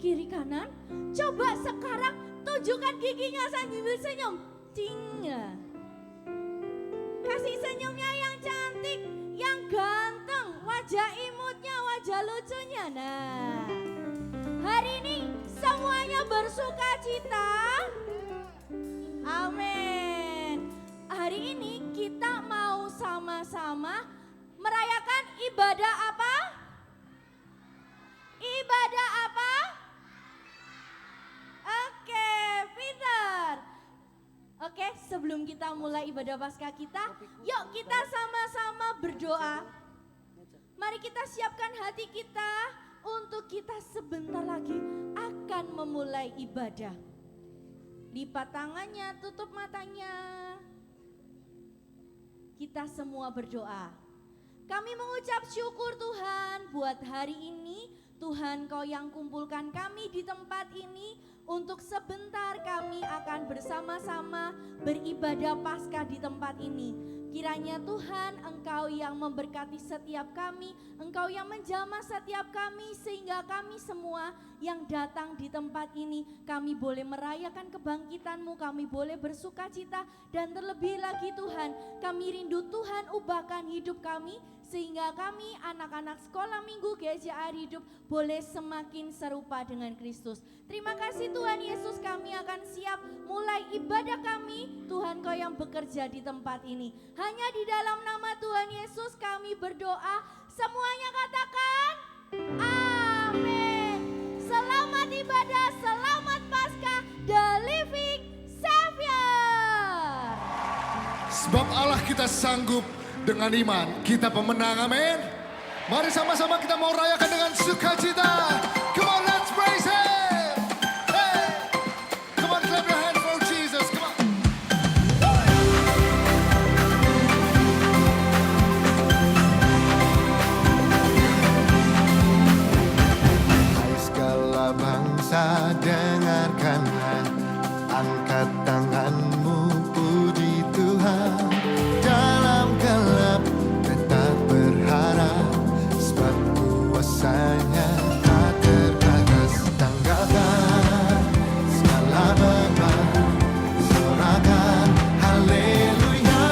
kiri kanan. Coba sekarang tunjukkan giginya sambil senyum. Cing. Kasih senyumnya yang cantik, yang ganteng, wajah imutnya, wajah lucunya. Nah, hari ini semuanya bersuka cita. Amin. Hari ini kita mau sama-sama merayakan ibadah apa? Ibadah apa? Oke, pintar. Oke, sebelum kita mulai ibadah Paskah kita, yuk kita sama-sama berdoa. Mari kita siapkan hati kita untuk kita sebentar lagi akan memulai ibadah. Lipat tangannya, tutup matanya. Kita semua berdoa. Kami mengucap syukur Tuhan buat hari ini. Tuhan, Kau yang kumpulkan kami di tempat ini. Untuk sebentar kami akan bersama-sama beribadah Paskah di tempat ini. Kiranya Tuhan, Engkau yang memberkati setiap kami, Engkau yang menjamah setiap kami, sehingga kami semua yang datang di tempat ini, kami boleh merayakan kebangkitan-Mu, kami boleh bersuka cita, dan terlebih lagi Tuhan, kami rindu Tuhan ubahkan hidup kami, sehingga kami anak-anak sekolah minggu GJR Hidup boleh semakin serupa dengan Kristus. Terima kasih Tuhan Yesus, kami akan siap mulai ibadah kami. Tuhan, Kau yang bekerja di tempat ini. Hanya di dalam nama Tuhan Yesus kami berdoa. Semuanya katakan amin. Selamat ibadah, selamat Paskah, the living Savior. Sebab Allah kita sanggup, dengan iman kita pemenang, amin. Mari sama-sama kita mau rayakan dengan sukacita. Come on, let's praise Him. Hey, come on, clap your hands for Jesus. Come on. Hai segala bangsa, dengarkanlah, angkat tanganmu, puji Tuhan. Dalam gelap tetap berharap, sebab kuasanya tak terbatas. Tanggalkan segala beban, sorakan haleluya.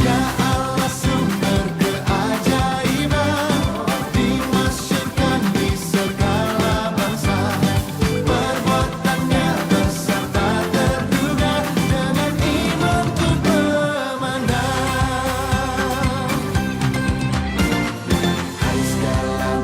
Dia Allah sumber keajaiban, dimasyurkan di segala bangsa. Perbuatannya besar tak terduga, dengan iman ku memandang. Hai segala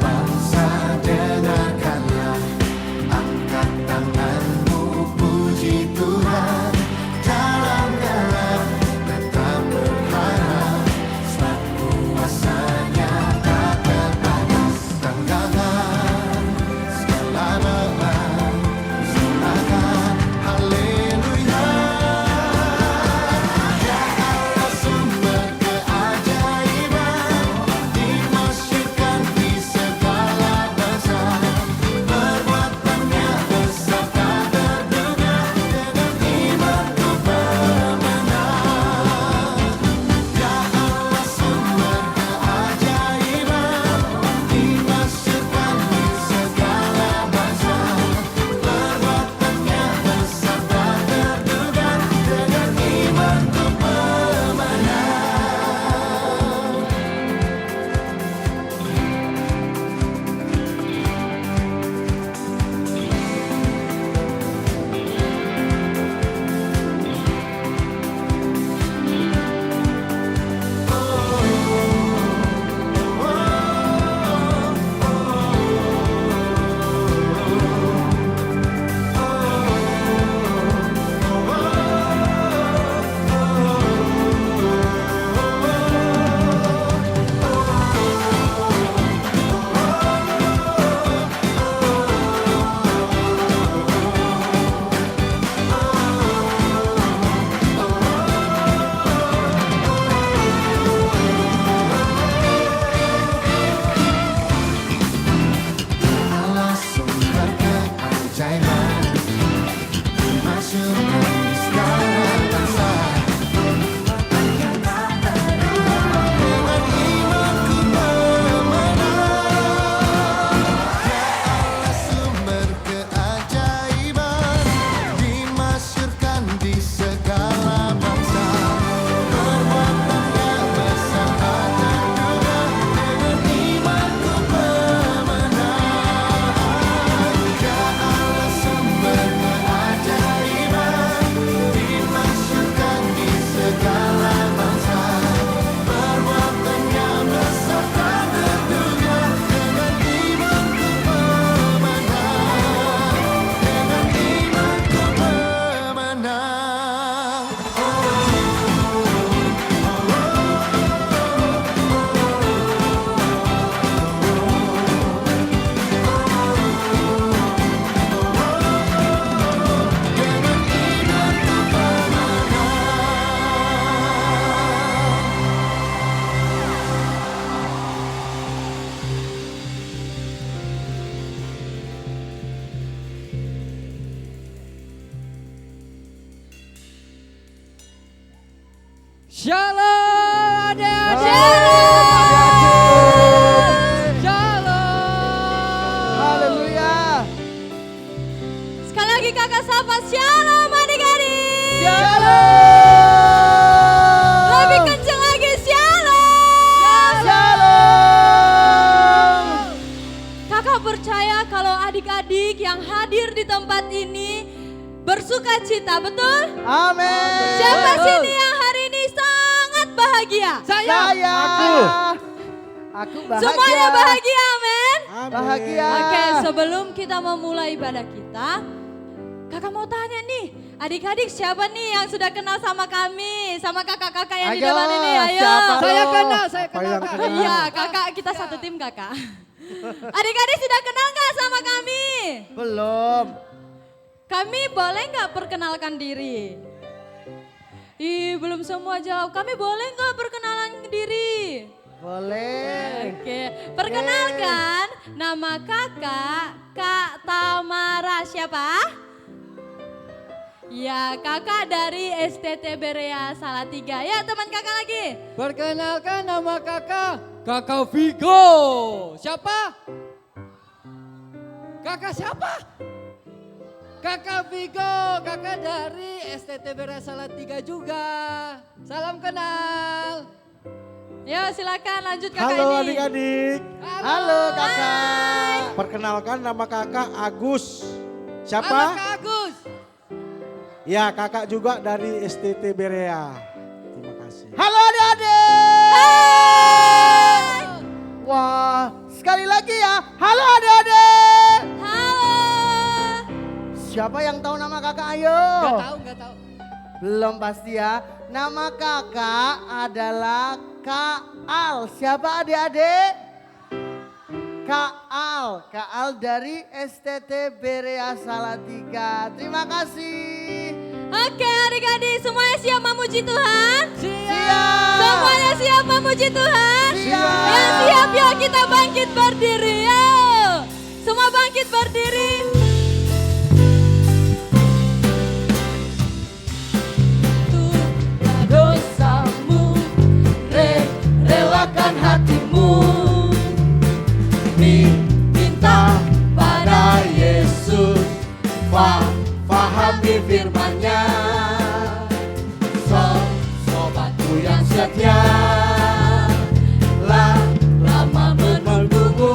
Shalom adik-adik. Shalom. Haleluya. Sekali lagi kakak sapa, shalom adik-adik. Shalom. Lebih kenceng lagi, shalom. Shalom. Kakak percaya kalau adik-adik yang hadir di tempat ini bersuka cita, betul? Amin. Siapa sini yang hari ini sangat bahagia? Saya. Aku bahagia. Semuanya bahagia, amin. Bahagia. Oke, sebelum kita memulai ibadah kita, kakak mau tanya nih, adik-adik siapa nih yang sudah kenal sama kami, sama kakak-kakak yang di Ayo, depan ini, ayo. siapa Saya lo? kenal, saya kenal. Yang kenal. Iya, kakak kita satu tim kakak. Adik-adik sudah kenal nggak sama kami? Belum. Kami boleh nggak perkenalkan diri? Ih, belum semua jawab. Kami boleh nggak perkenalan diri? Boleh. Oke, perkenalkan nama kakak, Kak Tamara. Siapa? Ya, kakak dari STT Berea Salatiga. Ya, teman kakak lagi. Perkenalkan nama kakak Vigo. Siapa? Kakak siapa? Kakak Vigo, kakak dari STT Berea Salatiga juga. Salam kenal. Ya, silakan lanjut kakak Halo ini. adik-adik, Halo kakak. perkenalkan nama kakak Agus. Halo Siapa? Kak Agus. Ya kakak juga dari STT Berea. Terima kasih. Halo adik-adik. Wah, sekali lagi ya. Halo adik-adik. Halo. Siapa yang tahu nama kakak? Ayo. Gak tahu. Belum pasti ya. Nama kakak adalah Kak Al. Siapa adik-adik? Kak Al dari STT Berea Salatiga. Terima kasih. Oke, adik-adik semuanya siap memuji Tuhan? Siap. Semuanya siap memuji Tuhan? Siap. Yang siap yuk kita bangkit berdiri, yuk. Semua bangkit berdiri. Tuhan dosamu, relakan hatimu. Minta pada Yesus, pahami firman-Nya. Sobatku yang setia, lama menunggumu.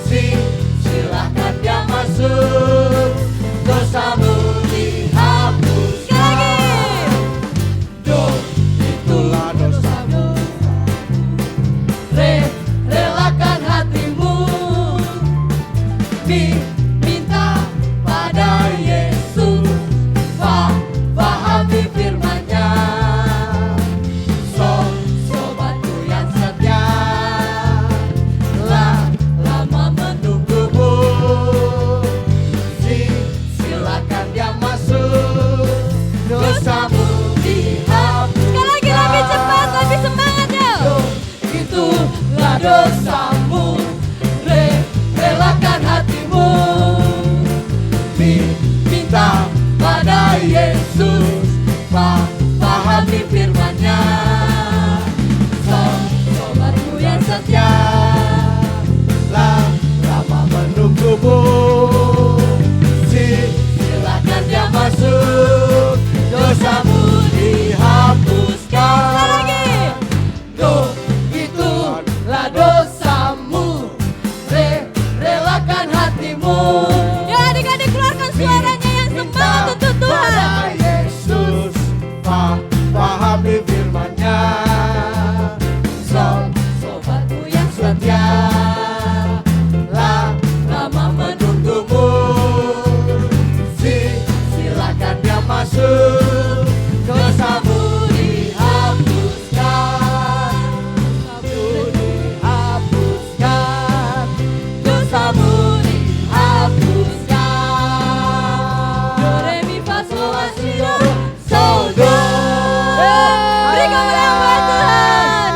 Silahkan dia masuk, dosamu dihapus. Itulah dosamu, relakan hatimu. Minta pada Yesus, pahami firman-Nya. Sobatku yang setia, lama menunggumu. Silakan dia masuk, dosamu dihapus. Sekali lagi lebih cepat, lebih semangat yuk. Itulah dosamu, relakan hatimu. Minta pada Yesus, pahami firman-Nya. Sobatku yang setia, lama menunggumu. Silakan dia masuk, dosamu dihapuskan. Lagi. Itulah dosamu, relakan hatimu. Ya adik-adik keluarkan suaranya yang semangat untuk Tuhan. Yesus, pahami firman-Nya. Sobatku yang setia, Lama menunggumu. Silakan dia masuk, dosamu dihapuskan. Dihapuskan, dosamu dihapuskan. Do, re, mi, fa, sol, la, si, do. Soldo. Beri kemuliaan buat Tuhan.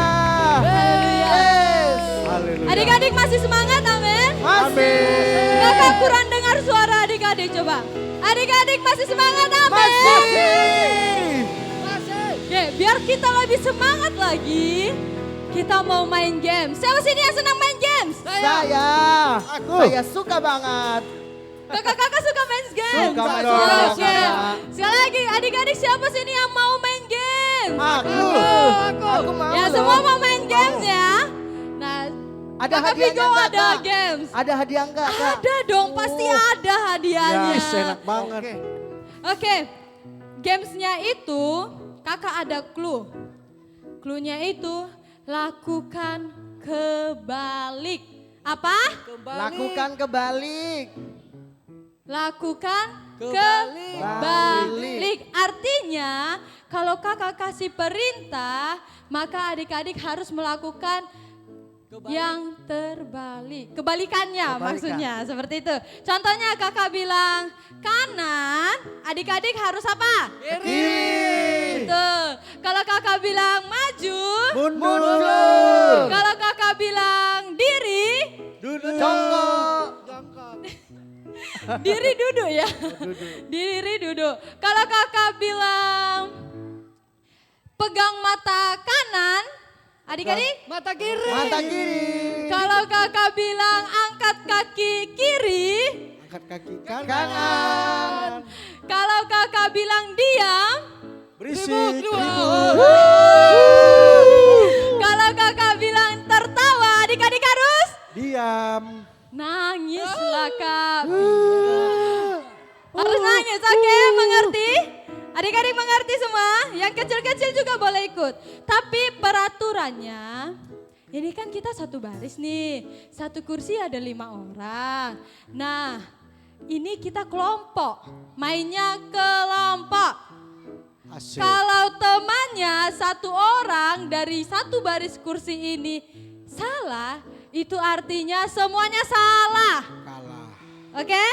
Yes. Haleluya. Adik-adik masih semangat, amin. Amin. Kakak kurang dengar suara adik-adik, coba. Adik-adik masih semangat, amin. Masih. Oke, Oke, biar kita lebih semangat lagi, kita mau main game. Siapa sini yang senang main games? Saya. Aku. Saya suka banget. Kakak-kakak suka main game? Suka dong. Oke. Sekali lagi, adik-adik siapa sini yang mau main game? Aku. Aku mau. Ya loh. semua mau main games ya. Nah, Ada Kakak hadiahnya Vigo enggak, ada Kak? games. Ada hadiah enggak, Kak? Ada dong, pasti ada hadiahnya. Yes, enak banget. Oke. Oke, gamesnya itu kakak ada clue. Clue-nya itu lakukan kebalik. Apa? Lakukan kebalik. Lakukan Kebalik. kebalik. Artinya kalau kakak kasih perintah, maka adik-adik harus melakukan yang terbalik. Kebalikannya Kebalikan. maksudnya seperti itu. Contohnya kakak bilang kanan, adik-adik harus apa? Kiri. Tuh. Kalau kakak bilang maju, Mundur. kalau kakak bilang diri, Duduk. Jongkok. diri duduk ya. Diri duduk. Kalau kakak bilang pegang mata kanan, adik-adik. Mata kiri. Mata kiri. Kalau kakak bilang angkat kaki kiri, Angkat kaki kanan. Kanan. kalau kakak bilang diam, Berisik. kalau kakak bilang tertawa, adik-adik harus Diam. nangislah kak. Harus nangis, oke? Mengerti? Adik-adik mengerti semua? Yang kecil-kecil juga boleh ikut. Tapi peraturannya, ini kan kita satu baris nih. Satu kursi ada 5 orang. Nah, ini kita kelompok. Mainnya kelompok. Asik. Kalau temannya satu orang dari satu baris kursi ini salah, itu artinya semuanya salah. Kalah. Oke?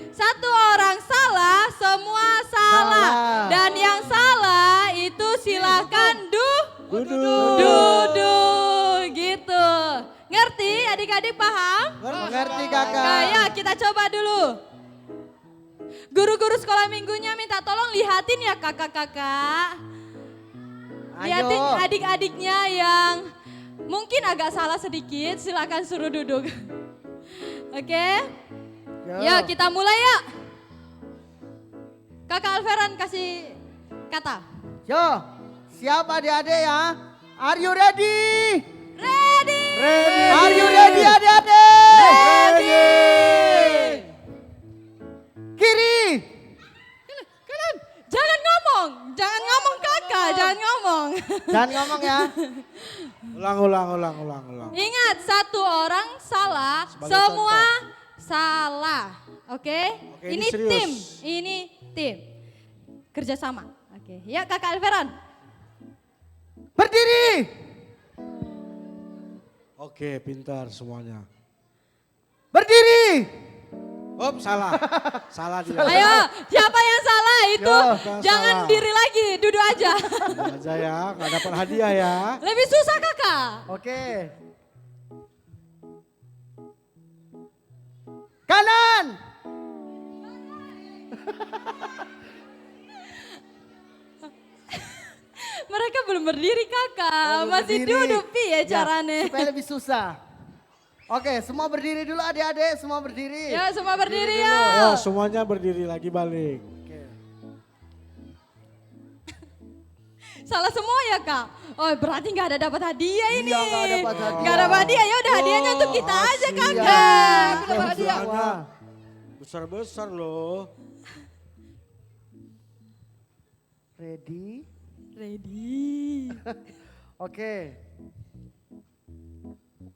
Satu orang salah, semua salah. Salah. Dan yang salah itu silakan Duduk. duduk gitu. Ngerti adik-adik paham? Mengerti, Nah, Kakak. ya kita coba dulu. Guru-guru sekolah minggunya minta tolong lihatin ya kakak-kakak. Lihatin Ayo. adik-adiknya yang mungkin agak salah sedikit, silakan suruh duduk. Oke? Ya kita mulai ya. Kakak Alveran kasih kata. Yo, siap adik-adik ya? Are you ready? Ready? Are you ready adik-adik? Ready. Kiri. Jangan ngomong kakak, jangan ngomong. Jangan ngomong ya. Ulang. Ingat satu orang salah, Sebagai semua salah. Oke? Oke, Ini ini serius. tim, ini tim. Kerjasama. Oke, ya kakak Alveran. Berdiri. Oke, pintar semuanya. Berdiri. Hop, salah. Salah dia. Ayo, siapa yang salah itu Yo, jangan salah. diri lagi, duduk aja. Ini aja ya, nggak dapat hadiah ya. Lebih susah kakak. Oke. Kanan. Mereka belum berdiri kakak, Belum masih berdiri. duduk piye Ya, caranya. supaya lebih susah. Oke, semua berdiri dulu adik-adik, semua berdiri. Ya semua berdiri Yo, ya. semuanya berdiri lagi balik. Oke. Salah semua ya kak. Oh berarti nggak ada dapat hadiah ini. Iya, nggak dapat hadiah. Nggak dapat hadiah, ya udah hadiahnya untuk kita aja asyik. kakak. Iya. Dapat hadiah. Hadiahnya besar-besar loh. Ready? Ready. Oke.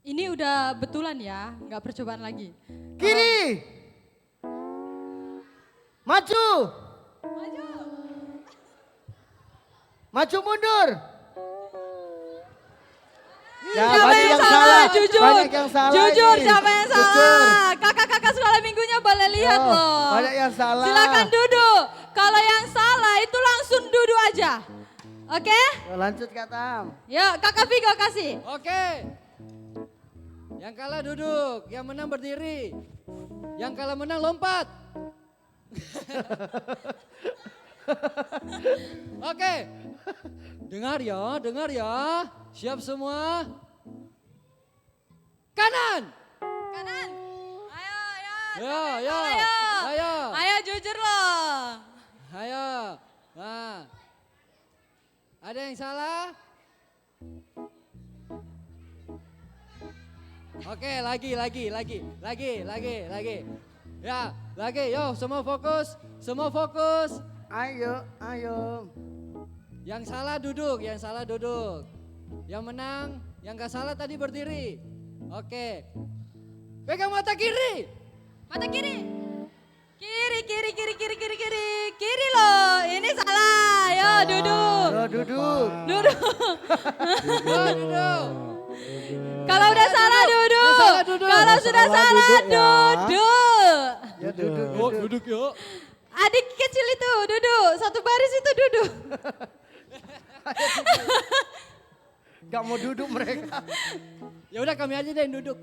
Ini udah betulan ya, nggak percobaan lagi. Kiri. Maju. Maju mundur. Ya, Siapa banyak yang salah? Jujur. Banyak yang salah Jujur ini. siapa yang Jujur. salah? Kakak-kakak sekolah minggunya boleh lihat Oh, loh. banyak yang salah. Silakan duduk. Kalau yang salah itu langsung duduk aja. Oke? Yo, lanjut Kak Tam. Yuk kakak Vigo kasih. Oke. Yang kalah duduk, yang menang berdiri. Yang kalah menang lompat. Oke. dengar ya. Siap semua? Kanan. Kanan. Ayo, Ya, ya. ayo. Ayo. Ayo jujur loh. Ayo. Nah. Ada yang salah? Oke, lagi. Ya, lagi. Yo, semua fokus. Ayo. Yang salah duduk. Yang menang, yang gak salah tadi berdiri. Oke. Pegang mata kiri. Mata kiri. Kiri loh. Ini salah. Ayo duduk. Duduk. Duduk. Oh, duduk. Kalau udah salah duduk. Salah duduk. Kalau sudah salah duduk ya. duduk. Ya duduk. Oh, duduk yuk. Adik kecil itu duduk. Satu baris itu duduk. Gak mau duduk mereka. Ya udah kami aja deh yang duduk.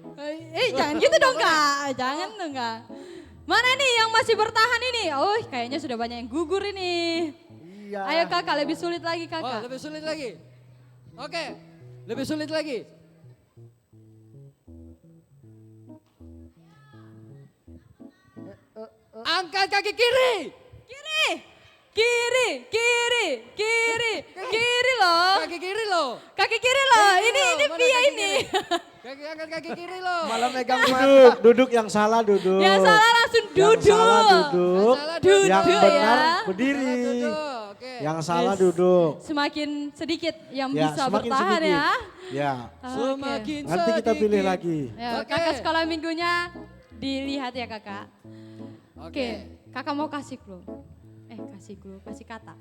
Jangan gitu dong Kak. Jangan dong Kak. Mana nih yang masih bertahan ini? Oh kayaknya sudah banyak yang gugur ini. Iya. Ayo Kakak lebih sulit lagi Oh, Kakak. lebih sulit lagi. Oke, lebih sulit lagi. Angkat kaki kiri. Kiri loh. Kaki kiri loh. Kaki kiri loh. Ini Mana Via kaki ini. kiri? Angkat kaki kiri loh. Malah megang mata. Duduk yang salah duduk. Yang salah langsung Yang salah duduk. duduk. Salah Duduk Yang ya. benar Salah berdiri. duduk. Oke. Yang salah Yes. duduk. Semakin sedikit yang Ya, bisa semakin bertahan sedikit. ya. Ya. Oke. Semakin Nanti kita pilih sedikit. lagi. Ya, Oke. Kakak sekolah minggunya dilihat ya Kakak. Oke. Oke, Kakak mau kasih clue. Kasih kata.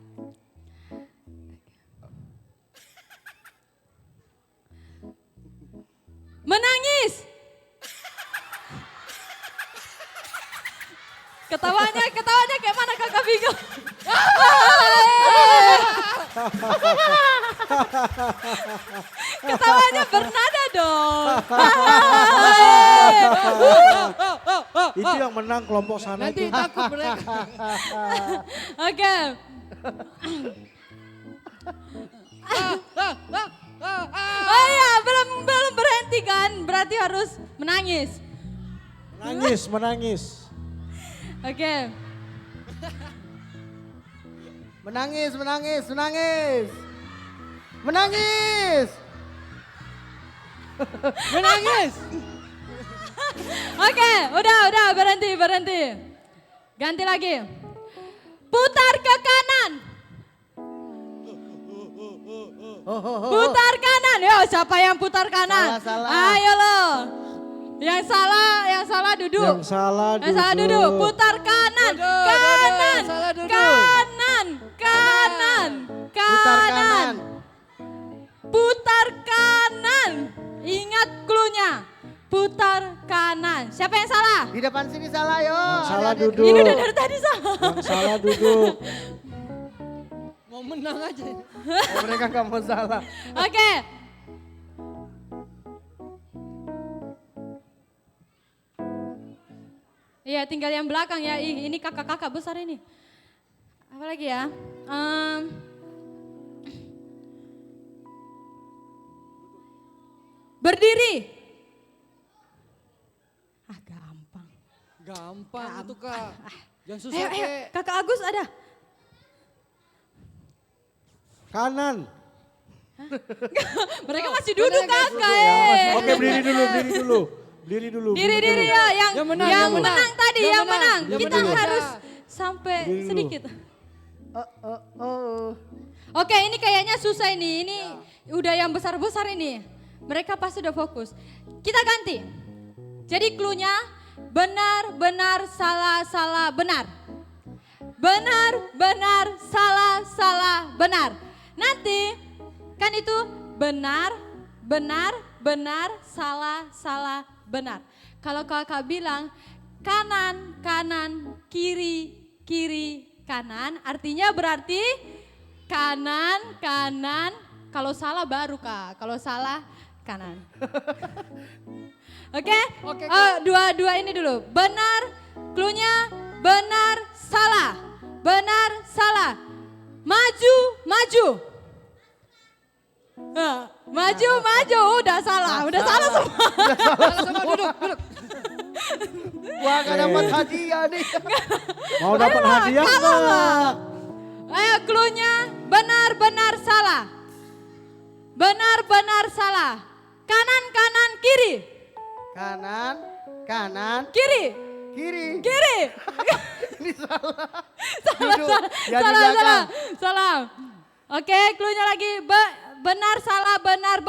Menangis. Ketawanya kayak mana Kakak bingung. Ketawanya bernada dong. Itu yang menang kelompok sana Nanti itu. takut mereka. Oke. Oh iya, belum berhenti kan? Berarti harus menangis. Menangis. Oke. Menangis. Menangis. Oke, udah berhenti. Ganti lagi. Putar ke kanan. Putar kanan. Yo, siapa yang putar kanan? Salah. Ayo lo. Yang salah duduk. Yang salah Yang salah duduk. Putar kanan. Duduk, Kanan. yang salah duduk. Kanan. Putar kanan. Putar kanan. Ingat cluenya. Putar kanan. Siapa yang salah? Di depan sini salah yo. Yang salah Adik-adik. duduk. Ini udah dari tadi salah. Yang salah duduk. Mau menang aja. Oh, mereka gak mau salah. Oke. Iya, tinggal yang belakang ya. Ih, ini kakak-kakak besar ini. Apa lagi ya? Berdiri. Gampang. Gampang itu Kak. Yang susah Ayo, Kek. Kakak Agus ada. Kanan. Mereka masih duduk Bener, guys, kakak. Oke, berdiri dulu. Diri dulu. Diri ya, Yang menang, yang yang menang. menang tadi, Yang yang menang, menang. yang Kita menang. harus sampai Berdiri dulu. sedikit. Oh. Oke, ini kayaknya susah ini. Ini udah yang besar-besar ini. Mereka pasti udah fokus. Kita ganti. Jadi cluenya benar, salah, benar. Benar, salah, benar. Nanti kan itu benar, salah, benar. Kalau kakak bilang kanan, kiri, kanan, artinya berarti kanan. Kalau salah baru Kak, kalau salah kanan. Oke? Oke, Dua ini dulu. Benar, cluenya benar, salah. Maju. Nah, maju, udah salah semua. Salah semua, duduk. Wah gak dapat hadiah nih. Mau dapat hadiah enggak? Ayo cluenya benar-benar salah. Benar-benar salah. Kanan, kiri. Kanan, Kiri. kiri. Ini salah. Duduk. Ya, di belakang. Salah. Oke, cluenya lagi benar salah benar.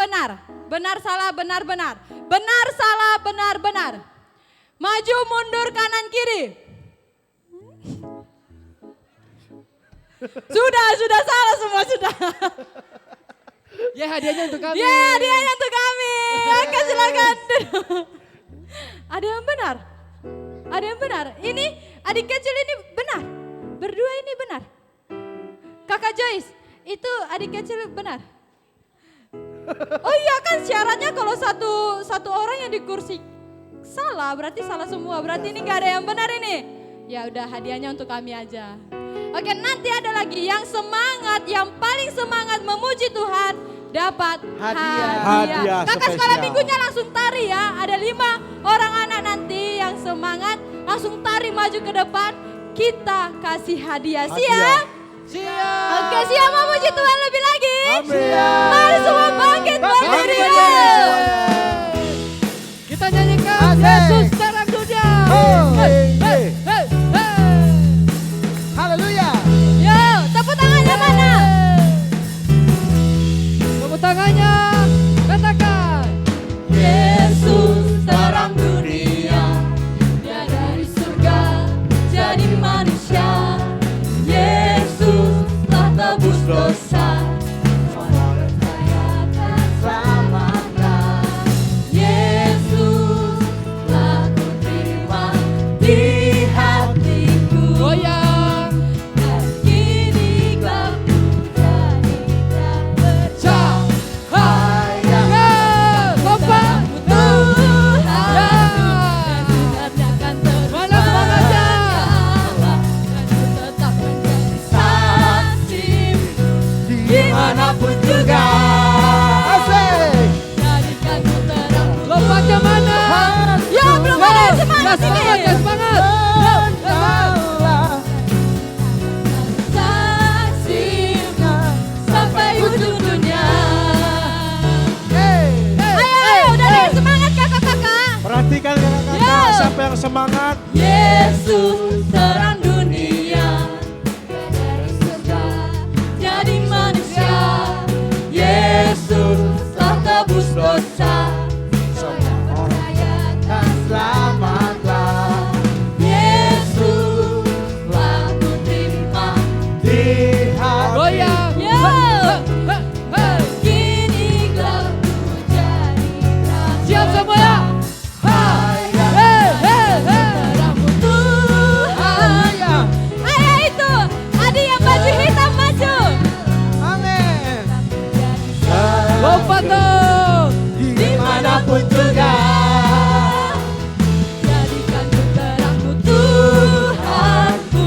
Benar salah benar. Benar salah benar. Maju mundur kanan kiri. Sudah salah semua sudah. Ya hadiahnya untuk kami. Ya, hadiahnya untuk kami. Oke, silakan. Ada yang benar. Ini adik kecil ini benar. Berdua ini benar. Kakak Joyce, itu adik kecil benar. Oh iya kan syaratnya kalau satu orang yang di kursi salah, berarti salah semua. Berarti ini nggak ada yang benar ini. Ya udah hadiahnya untuk kami aja. Oke, nanti ada lagi yang semangat, yang paling semangat memuji Tuhan dapat Hadiah. Hadiah Kakak sekolah spesial. minggunya langsung tari ya. Ada 5 orang anak nanti yang semangat langsung tari maju ke depan. Kita kasih hadiah. Siap? Siap. Oke, siap memuji Tuhan lebih lagi. Amin. Mari semua bangkit berdiri. Kita nyanyikan Asik. Yesus terang dunia. Hey. Haleluya. Yo, tepuk tangannya mana? Tepuk tangannya, katakan. Yesus terang dunia, dia dari surga jadi manusia. Yesus telah tebus dosa, orang percaya akan selamatkan. Yesus telah kuterima di hatiku. Goyang. Dan kini gelapku jadi terang bercahaya. Kompak. Mana semangatnya? Dimanapun juga Asik. jadikanku terang. Lompatnya mana? Ya belum ada yang semangat Ya, semangat, ini. ya, semangat. Saksimu sampai ujung dunia. Hey. Ayo udah ada yang semangat kakak-kakak. Perhatikan kakak-kakak, Yo. siapa yang semangat? Yesus terang dunia, dia dari surga jadi manusia. Yesus telah tebus dosa, semua percaya akan selamatlah. Yesus telah kuterima Di hati. Goyang. Yo. Hey. Kini gelapku jadi terang. Siap semua ya? Terangmu Tuhan. Ayo itu, adik yang baju hitam maju. Amin. Lompat dong. Dimanapun juga. Jadikanku terangmu Tuhanku.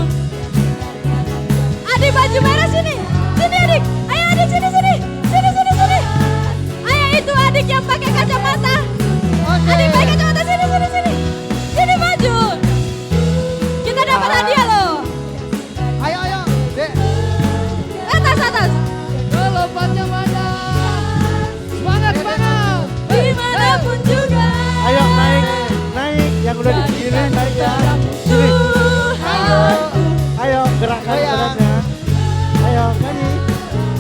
Adik baju merah sini. Sini adik. Ayo adik sini. Sini. Ayo itu adik yang pakai kacamata. Adik pakai kacamata sini. Sini maju. Kita dapat hadiah loh. Ayo. Dek. Atas. Lompatnya mana? Semangat. Dimanapun juga. Ayo naik. Yang udah di kiri naik ya. Sini. Tuhanku. Ayo gerakkan Goyang. badannya. Ayo nyanyi.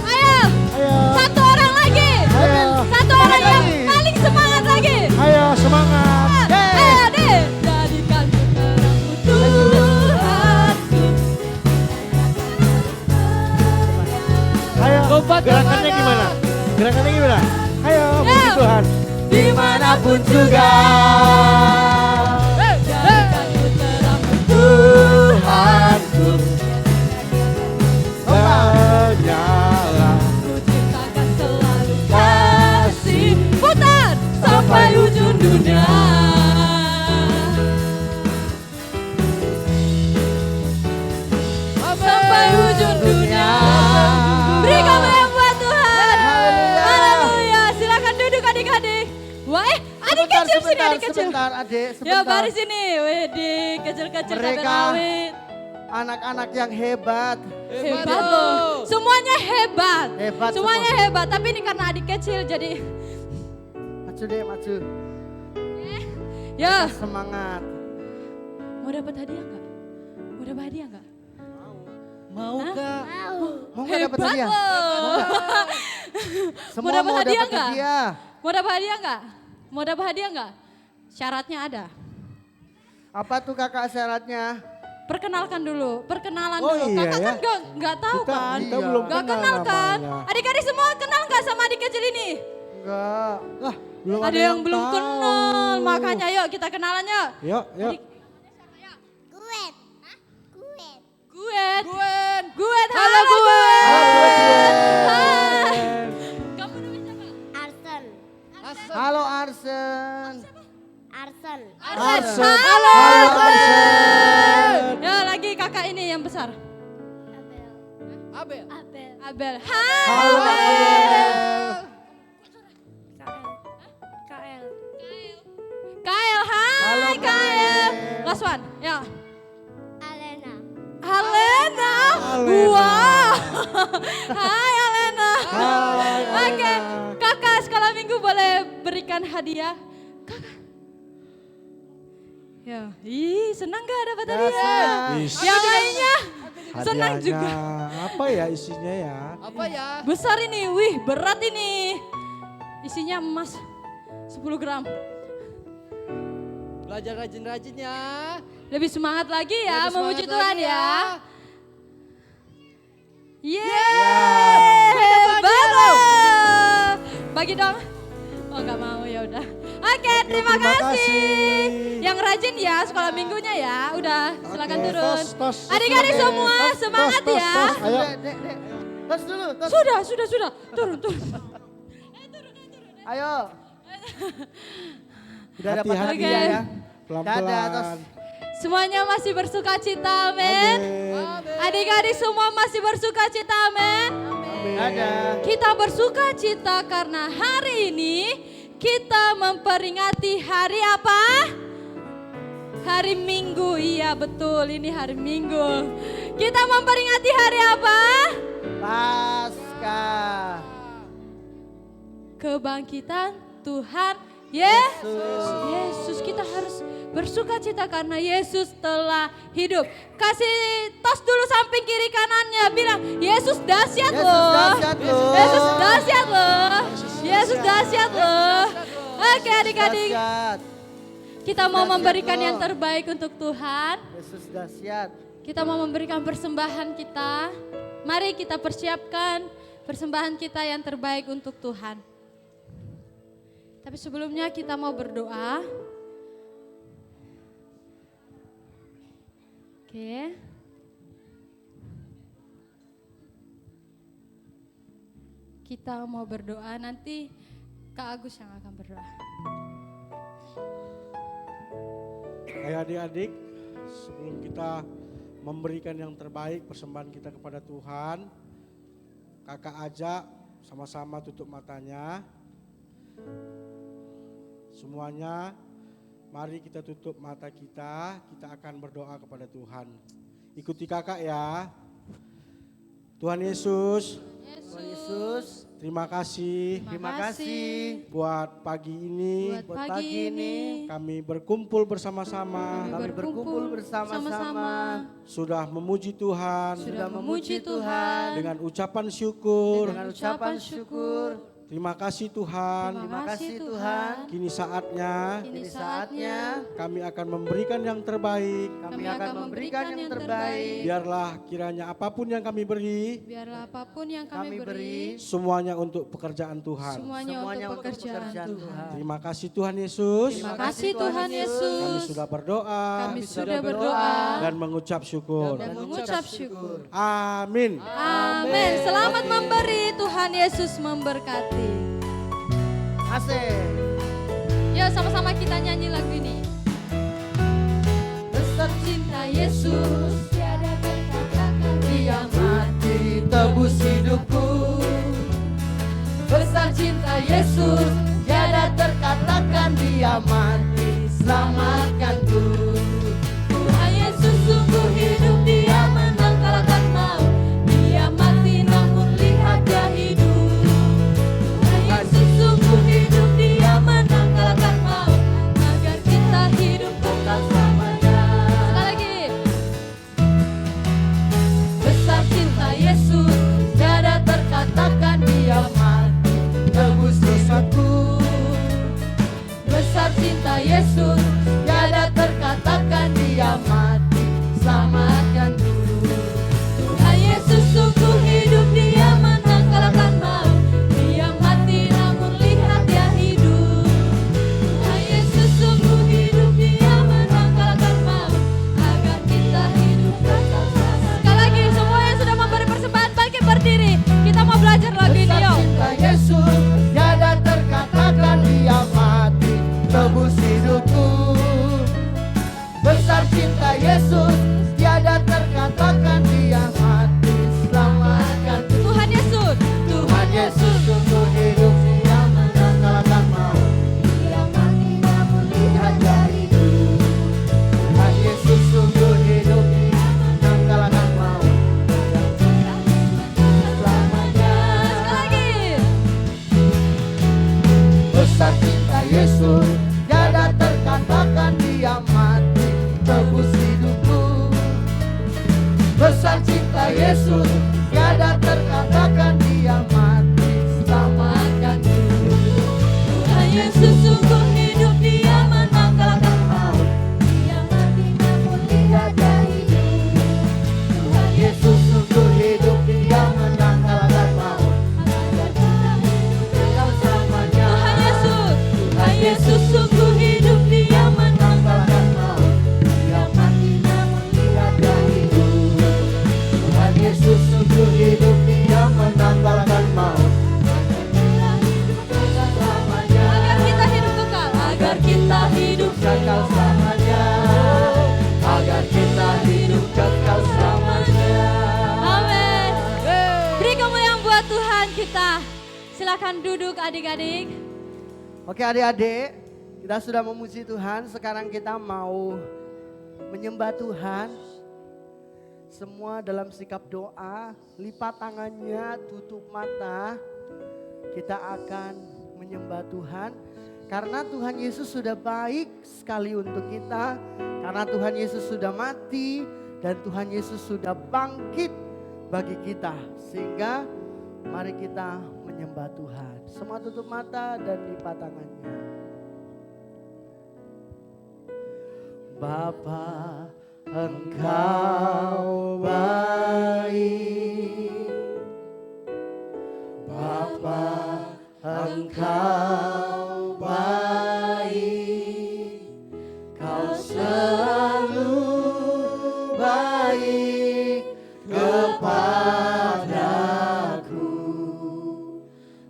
Ayo. Ayo. Satu orang lagi. Ayo. Satu orang yang paling semangat lagi. Ayo semangat. Ayo deh. Jadikan terangmu Tuhanku. Ayo. Lompatnya Gerakannya mana? gimana? Ayo puji Yo. Tuhan. Dimanapun juga. Jadikan terangmu Tuhanku. Menyala. Ku ciptakan selalu kasih. Putar sampai ujung dunia. Sampai ujung dunia. Beri kamu yang buat Tuhan. Haleluya. Malam sebentar adik, Ya sebentar. baris ini, Widih, kecil-kecil tapi Mereka rawit. anak-anak yang hebat. Hebat loh. Semuanya hebat. Hebat Semuanya semua. hebat, tapi ini karena adik kecil jadi Maju deh, maju. ya. Semangat. Mau dapat hadiah enggak? Mau dapat hadiah enggak? Mau Kak? Mau nggak dapat Hebat hadiah? loh. Semua dapat mau hadiah dapat nggak? hadiah. Mau dapat hadiah enggak? Mau dapat hadiah enggak? Syaratnya ada. Apa tuh kakak syaratnya? Perkenalkan dulu, perkenalan Oh dulu. iya Kakak ya. kan nggak tahu Kita, kan? kita Iya. belum Nggak kenal kenal kan? namanya. Adik-adik semua kenal nggak sama adik kecil ini? Enggak. Lah, belum Ada yang belum tahu. kenal, makanya yuk kita kenalan yuk. Yuk, yuk. Guet. Gwen. Guet, Halo, halo Guet. Hai. Gwen. Kamu namanya siapa? Arsen, Asem. Halo Arsen. Arsen, Arsen. Halo. Halo Arsen. Ya lagi kakak ini yang besar. Abel. Abel. Hai. Halo Abel. KL, Kael, hai Halo, Kael. Kael. Last one, ya. Alena, Alena. Alena. Wow. Hai Alena. Hai, Oke, Alena. kakak sekolah minggu boleh berikan hadiah? Kakak. Ya, senang gak dapat Ya, hadiah? senang. Is. Yang lainnya senang Hadiahnya juga. apa ya isinya ya? Apa ya? Besar ini, wih berat ini. Isinya emas 10 gram. Belajar rajin-rajin ya. Lebih semangat lagi ya, Lebih memuji semangat Tuhan lagi ya. Yeay, baru. Bagi dong. Oh nggak mau ya udah. Oke, terima terima kasih. kasih. Yang rajin ya sekolah minggunya ya. Udah silakan Oke, turun. tos, tos. Adik-adik Oke. semua Tos, semangat tos, ya. tos. Ayo. Dek. Tos dulu, tos. Sudah. Turun. Ayo. Udah dapat Hati-hati. hadiah ya. Pelan-pelan. Dadah, tos. Semuanya masih bersuka cita, amin. Amin. Adik-adik semua masih bersuka cita, amin. Dadah. Kita bersuka cita karena hari ini kita memperingati hari apa? Hari Minggu, iya betul ini hari Minggu. Kita memperingati hari apa? Paskah. Kebangkitan Tuhan Yesus. Kita harus bersuka cita karena Yesus telah hidup. Kasih tos dulu samping kiri kanannya, bilang Yesus dahsyat Yesus loh. dahsyat loh. Yesus dahsyat loh. Yesus dahsyat loh. Oke adik-adik, Dahsyat. kita mau Dahsyat memberikan loh. yang terbaik untuk Tuhan. Yesus dahsyat. Kita mau memberikan persembahan kita. Mari kita persiapkan persembahan kita yang terbaik untuk Tuhan. Tapi sebelumnya kita mau berdoa. Oke. Kita mau berdoa, nanti Kak Agus yang akan berdoa. Ayo adik-adik, sebelum kita memberikan yang terbaik persembahan kita kepada Tuhan, kakak ajak sama-sama tutup matanya. Semuanya, mari kita tutup mata kita akan berdoa kepada Tuhan. Ikuti kakak ya. Tuhan Yesus, Tuhan Yesus, terima kasih terima kasih buat pagi ini. Buat pagi ini Kami berkumpul bersama-sama, Kami berkumpul bersama-sama. sudah memuji Tuhan sudah memuji Tuhan dengan ucapan syukur. Dengan ucapan syukur. Terima kasih Tuhan. Terima kasih Tuhan. Kini saatnya Kini saatnya kami akan memberikan yang terbaik. kami akan memberikan yang terbaik. Biarlah kiranya apapun yang kami beri, Biarlah apapun yang Kami kami beri, semuanya untuk pekerjaan Tuhan. semuanya untuk pekerjaan Tuhan. Tuhan. Terima kasih Tuhan Yesus. Terima kasih Tuhan Kami Yesus. sudah berdoa Kami sudah berdoa dan mengucap syukur. dan mengucap syukur. Amin. Amin. Selamat memberi, Tuhan Yesus memberkati. Asik. Yuk sama-sama kita nyanyi lagu ini. Besar Cinta Yesus tiada terkatakan, Dia mati tebus hidupku. besar cinta Yesus Tiada terkatakan Dia mati selamatkanku. Tuhan Yesus sungguh hidup, dia menang kalahkan maut. Dia mati namun lihat dia hidup. Tuhan Yesus sungguh hidup, dia menang kalahkan maut. Agar kita hidup kekal selamanya. Sekali lagi. Besar cinta Yesus, tiada terkatakan dia mati, tebus dosaku. Besar cinta Yesus, tiada terkatakan dia mati, selamatkanku. Tuhan Yesus sungguh hidup, dia menang kalahkan maut. Dia mati namun lihat dia hidup. Tuhan Yesus sungguh hidup, dia menang kalahkan maut. Agar kita hidup kekal selamanya. Sekali lagi, semua yang sudah memberi persembahan bangkit berdiri. Kita mau belajar lagu ini, Besar yuk. cinta Yesus, tiada terkatakan dia mati, tebus hidupku. Besar cinta Yesus, tiada terkatakan dia mati, selamatkanku. Tuhan Yesus, Tuhan Yesus sungguh hidup, dia menang kalahkan maut. Dia mati namun lihat dia hidup. Tuhan Yesus sungguh hidup, dia menang kalahkan maut. Selamanya. sekali lagi. Besar cinta Yesus, tiada terkatakan dia mati, tebus hidupku. Besar cinta Yesus, tiada terkatakan dia mati, selamatkanku. Tuhan Yesus sungguh hidup, dia menang kalahkan maut. Dia mati namun lihat dia hidup. Tuhan Yesus sungguh hidup, dia menang kalahkan maut. Kekal selamanya. Tuhan Yesus sungguh hidup, dia menang kalahkan maut. Dia mati namun lihat dia hidup. Tuhan Yesus sungguh hidup, dia menang kalahkan maut. Kekal selamanya. agar kita hidup kekal, agar kita hidup Kekal selamanya. Agar kita hidup kekal selamanya. Amin. Beri kemuliaan buat Tuhan kita. Silakan duduk adik-adik. Oke adik-adik, kita sudah memuji Tuhan, sekarang kita mau menyembah Tuhan. Semua dalam sikap doa, lipat tangannya, tutup mata. Kita akan menyembah Tuhan. Karena Tuhan Yesus sudah baik sekali untuk kita. Karena Tuhan Yesus sudah mati dan Tuhan Yesus sudah bangkit bagi kita. Sehingga mari kita menyembah Tuhan. Semua tutup mata dan lipat tangannya. Bapa, Engkau baik. Bapa, Engkau baik. Kau selalu baik kepadaku.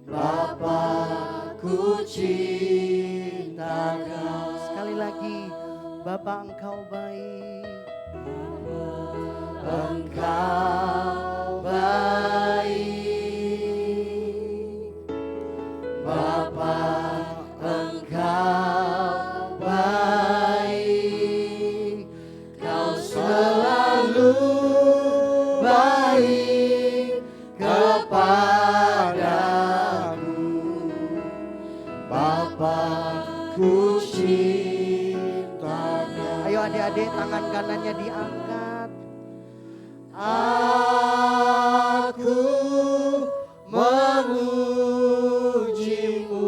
Bapa, ku cinta Kau. Sekali lagi, Bapa Engkau baik. Engkau baik. Bapa, Engkau baik. Kau selalu baik kepadaku. Bapa, ku cinta Kau. Ayo adik-adik, tangan kanannya diangkat. Aku memujimu.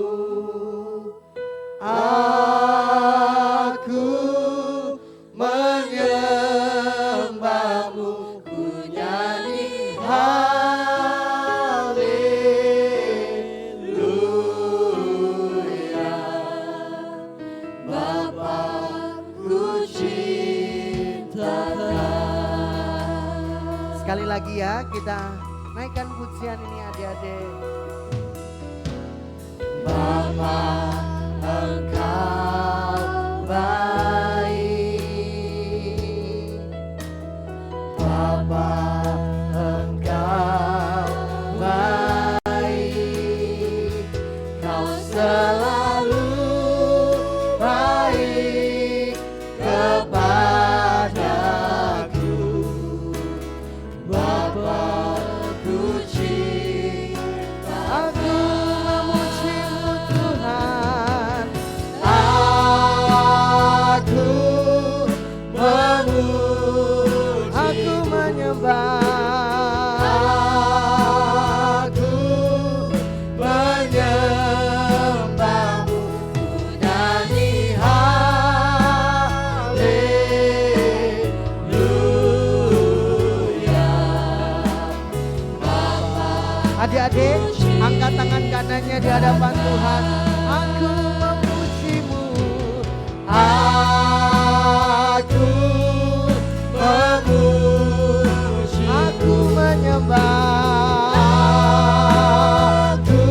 Aku menyembahmu. Ku nyanyi haleluya. Bapa, ku cinta Kau. Sekali lagi ya, kita naikkan pujian ini adik-adik. Bapa, Engkau baik. Bapa, Engkau baik. Kau selalu baik tangannya di hadapan Tuhan. Aku memujimu, aku memuji, aku menyembah, aku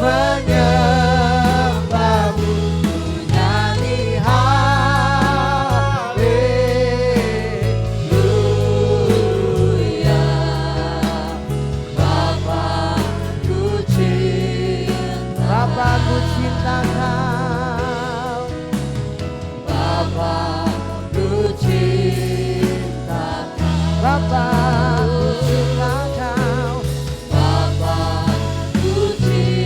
menyembahmu, ku nyanyi haleluya. Bapakku cinta Kau, Bapakku cinta Kau, Bapakku cinta Kau, Bapakku cinta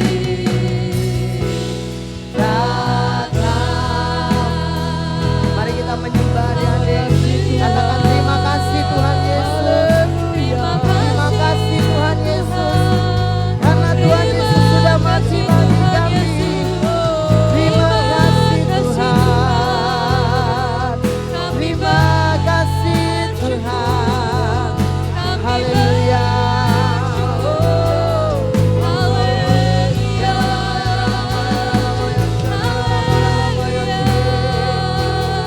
Kau. Mari kita menyembah Dia. Katakan terima kasih Tuhan Yesus. Terima kasih Tuhan Yesus. Karena Tuhan Yesus sudah mati bagi kami. Terima kasih Tuhan. Terima kasih Tuhan. Haleluya.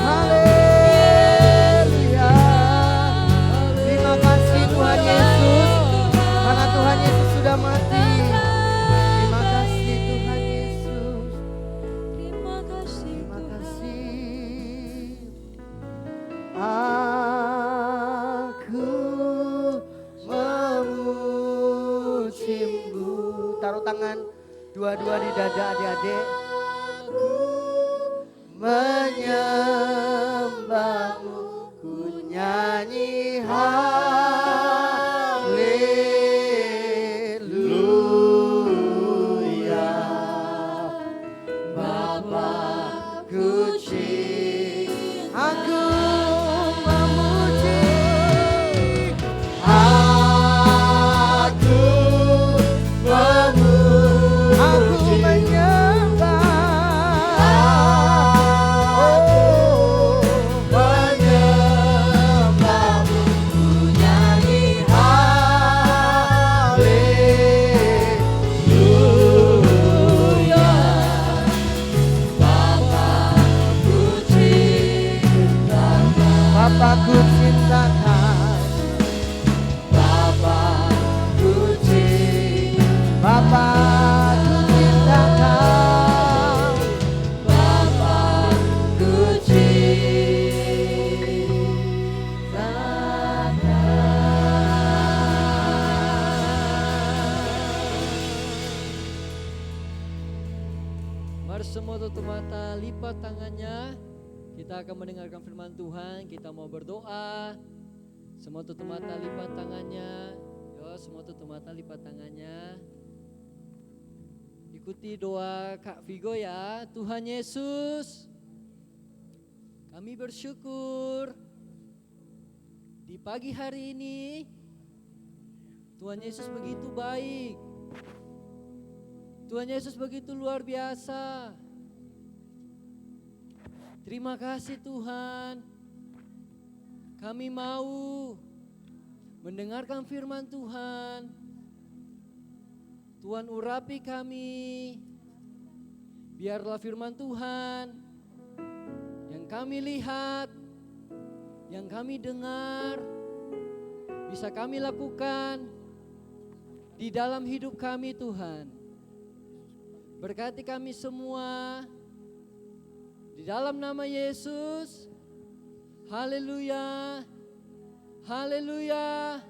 Haleluya. Terima kasih Tuhan Yesus. Karena Tuhan Yesus sudah mati. Terima kasih Tuhan Yesus. Terima kasih Terima Tuhan. kasih. Aku memujimu. Taruh tangan dua-dua di dada adik-adik. Menyembahmu, ku nyanyi haleluya. Bapakku cinta, aku memuji, aku memuji, aku menyembah, menyembahmu, ku nyanyi haleluya. Bapakku cinta Kau, Bapakku cinta, Bapakku cinta Kau, Bapakku cinta Mari semua tutup mata, lipat tangannya. Kita akan mendengarkan firman Tuhan, kita mau berdoa. Semua tutup mata, lipat tangannya. Yo, semua tutup mata, lipat tangannya. Ikuti doa Kak Vigo ya. Tuhan Yesus, kami bersyukur di pagi hari ini Tuhan Yesus begitu baik. Tuhan Yesus begitu luar biasa. Terima kasih Tuhan. Kami mau mendengarkan firman Tuhan. Tuhan urapi kami. Biarlah firman Tuhan yang kami lihat, yang kami dengar, bisa kami lakukan di dalam hidup kami Tuhan. Berkati kami semua. Di dalam nama Yesus. Haleluya. Haleluya.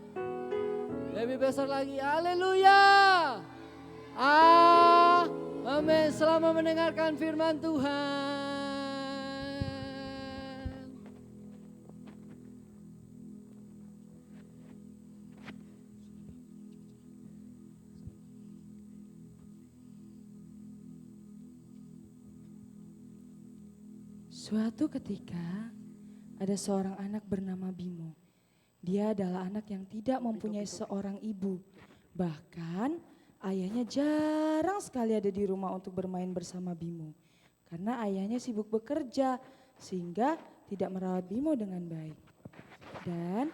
Lebih besar lagi. Haleluya. Amin. Selamat mendengarkan firman Tuhan. Suatu ketika ada seorang anak bernama Bimo. Dia adalah anak yang tidak mempunyai seorang ibu. Bahkan ayahnya jarang sekali ada di rumah untuk bermain bersama Bimo. Karena ayahnya sibuk bekerja sehingga tidak merawat Bimo dengan baik. Dan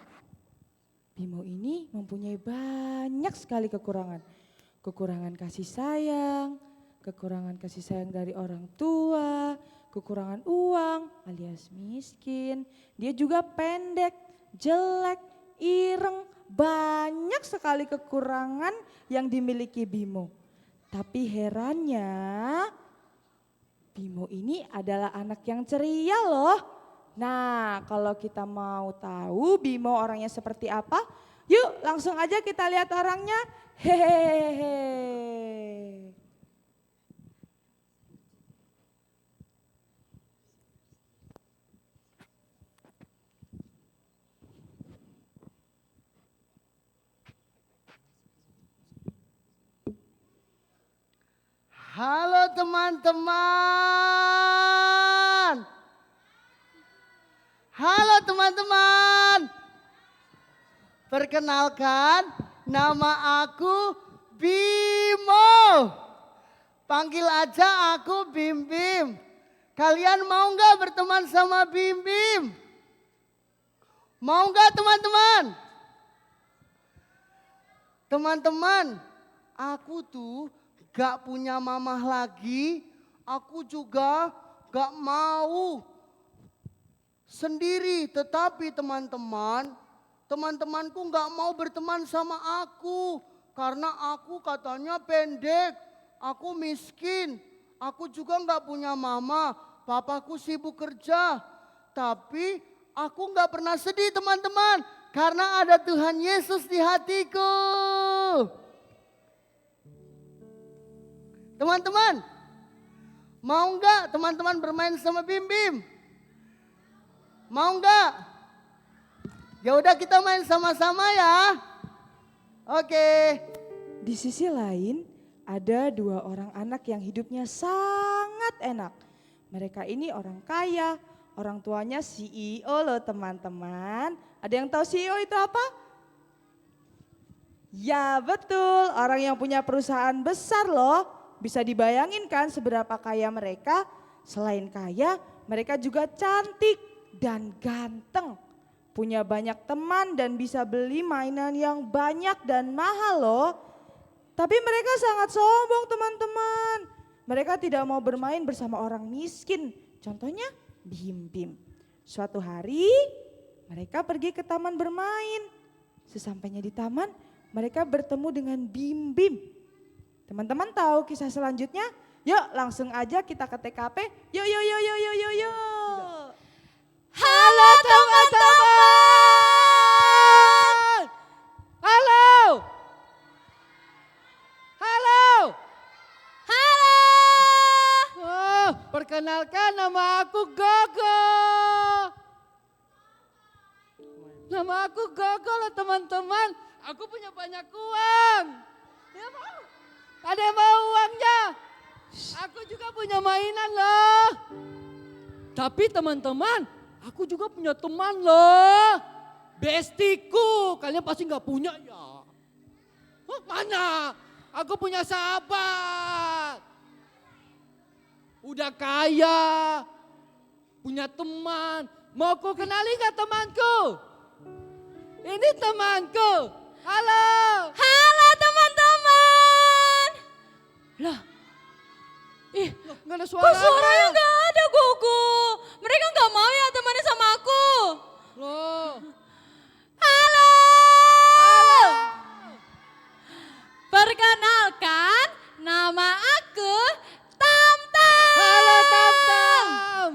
Bimo ini mempunyai banyak sekali kekurangan. kekurangan kasih sayang, kekurangan kasih sayang dari orang tua, kekurangan uang alias miskin. Dia juga pendek, jelek, ireng, banyak sekali kekurangan yang dimiliki Bimo. Tapi herannya Bimo ini adalah anak yang ceria loh. Nah, kalau kita mau tahu Bimo orangnya seperti apa, yuk langsung aja kita lihat orangnya. Hehehe. Halo teman-teman. Halo teman-teman. Perkenalkan, nama aku Bimo. Panggil aja aku Bim Bim. Kalian mau nggak berteman sama Bim Bim? Mau nggak teman-teman? Teman-teman, aku tuh gak punya mamah lagi. Aku juga gak mau sendiri. Tetapi teman-temanku gak mau berteman sama aku. Karena aku katanya pendek, aku miskin. Aku juga gak punya mama, papaku sibuk kerja. Tapi aku gak pernah sedih teman-teman. Karena ada Tuhan Yesus di hatiku. Teman-teman, mau nggak teman-teman bermain sama Bim Bim? Mau nggak? Ya udah kita main sama-sama ya. Oke. Di sisi lain ada dua orang anak yang hidupnya sangat enak. Mereka ini orang kaya, orang tuanya CEO loh teman-teman. Ada yang tahu CEO itu apa? Ya betul, orang yang punya perusahaan besar loh. Bisa dibayangin kan seberapa kaya mereka? Selain kaya, mereka juga cantik dan ganteng. Punya banyak teman dan bisa beli mainan yang banyak dan mahal loh. Tapi mereka sangat sombong teman-teman. Mereka tidak mau bermain bersama orang miskin. Contohnya Bim Bim. Suatu hari mereka pergi ke taman bermain. Sesampainya di taman mereka bertemu dengan Bim Bim. Teman-teman tahu kisah selanjutnya? Yuk langsung aja kita ke TKP. Yuk. Halo teman-teman. Halo. Oh, perkenalkan nama aku Gogo. Nama aku Gogo loh teman-teman. Aku punya banyak uang. Ya mau? Ada yang mau uangnya? Aku juga punya mainan loh. Tapi teman-teman, aku juga punya teman loh. Bestiku, kalian pasti nggak punya ya? Hah, mana? Aku punya sahabat. Udah kaya, punya teman. Mau ku kenali nggak temanku? Ini temanku. Halo. Halo teman-teman. Lah, Nggak ada suara. kok suaranya nggak ada Gogo? Mereka nggak mau ya temannya sama aku. Loh. Halo. Perkenalkan, nama aku Tamtam. Halo Tam-Tam.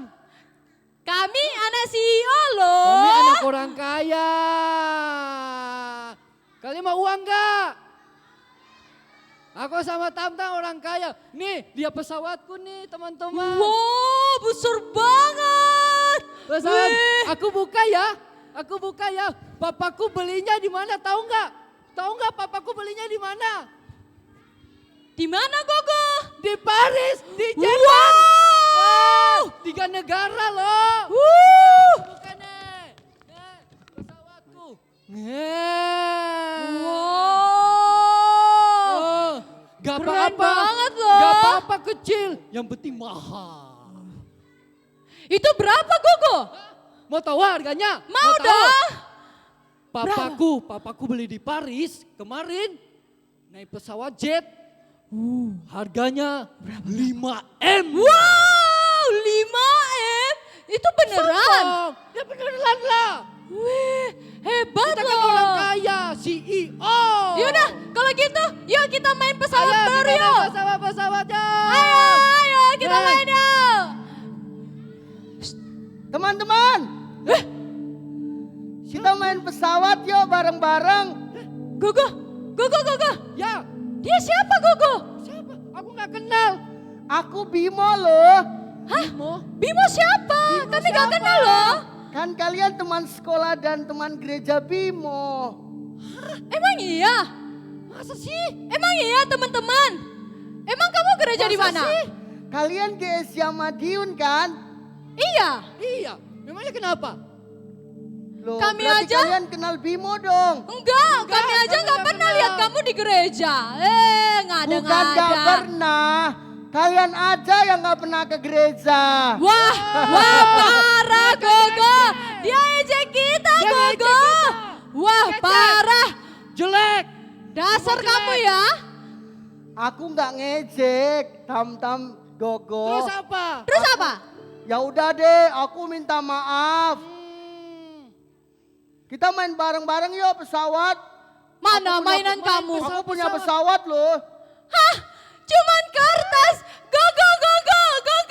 Kami anak CEO loh. Kami anak orang kaya. Kalian mau uang nggak? Aku sama Tam-Tam orang kaya. Nih, dia pesawatku nih teman-teman. Wow, besar banget. Pesawat, Wih. aku buka ya. Papaku belinya di mana? Tahu nggak? Tahu nggak papaku belinya di mana? Di mana Gogo? Di Paris, di Jerman. Wow, 3 negara loh. Bukan nih, pesawatku. Wow. Gak Keren apa-apa, banget loh. gak apa-apa kecil, yang penting mahal. Itu berapa Gogo? Mau tahu harganya? Mau tahu? dah. Papaku beli di Paris kemarin. naik pesawat jet. Harganya 5M. Wow, 5M? Itu beneran? Ya beneran lah. Wih, hebat Kita kan orang loh. kaya, CEO. Yaudah, kalau gitu yuk kita main pesawat Ayo, baru kita yuk. main pesawat-pesawatnya. Ayo kita main yuk. Teman-teman, kita main pesawat yuk bareng-bareng. Gogo. Ya, Dia siapa Gogo? siapa? Aku nggak kenal. Aku Bimo loh. Bimo siapa? Kami gak kenal loh. Kan kalian teman sekolah dan teman gereja Bimo. Emang iya? Masa sih? Emang iya teman-teman? Emang kamu gereja di mana? Kalian GSI Madiun kan? Iya. Iya, memangnya kenapa? Loh, Kami berarti aja- kalian kenal Bimo dong. Enggak, kami aja kami nggak nggak pernah kenal. lihat kamu di gereja. Bukan gak Ngada-ngada. pernah. Kalian aja yang gak pernah ke gereja. Wah, parah Gogo. Dia ejek kita Gogo. Wah, parah. Jelek. Dasar kamu ya. Aku gak ngejek, Tam-Tam Gogo. Terus apa? Terus apa? Ya udah deh, aku minta maaf. Kita main bareng-bareng yuk pesawat. Mana Aku punya- mainan kamu? Aku punya pesawat loh. Hah? Cuman kertas. Gogo.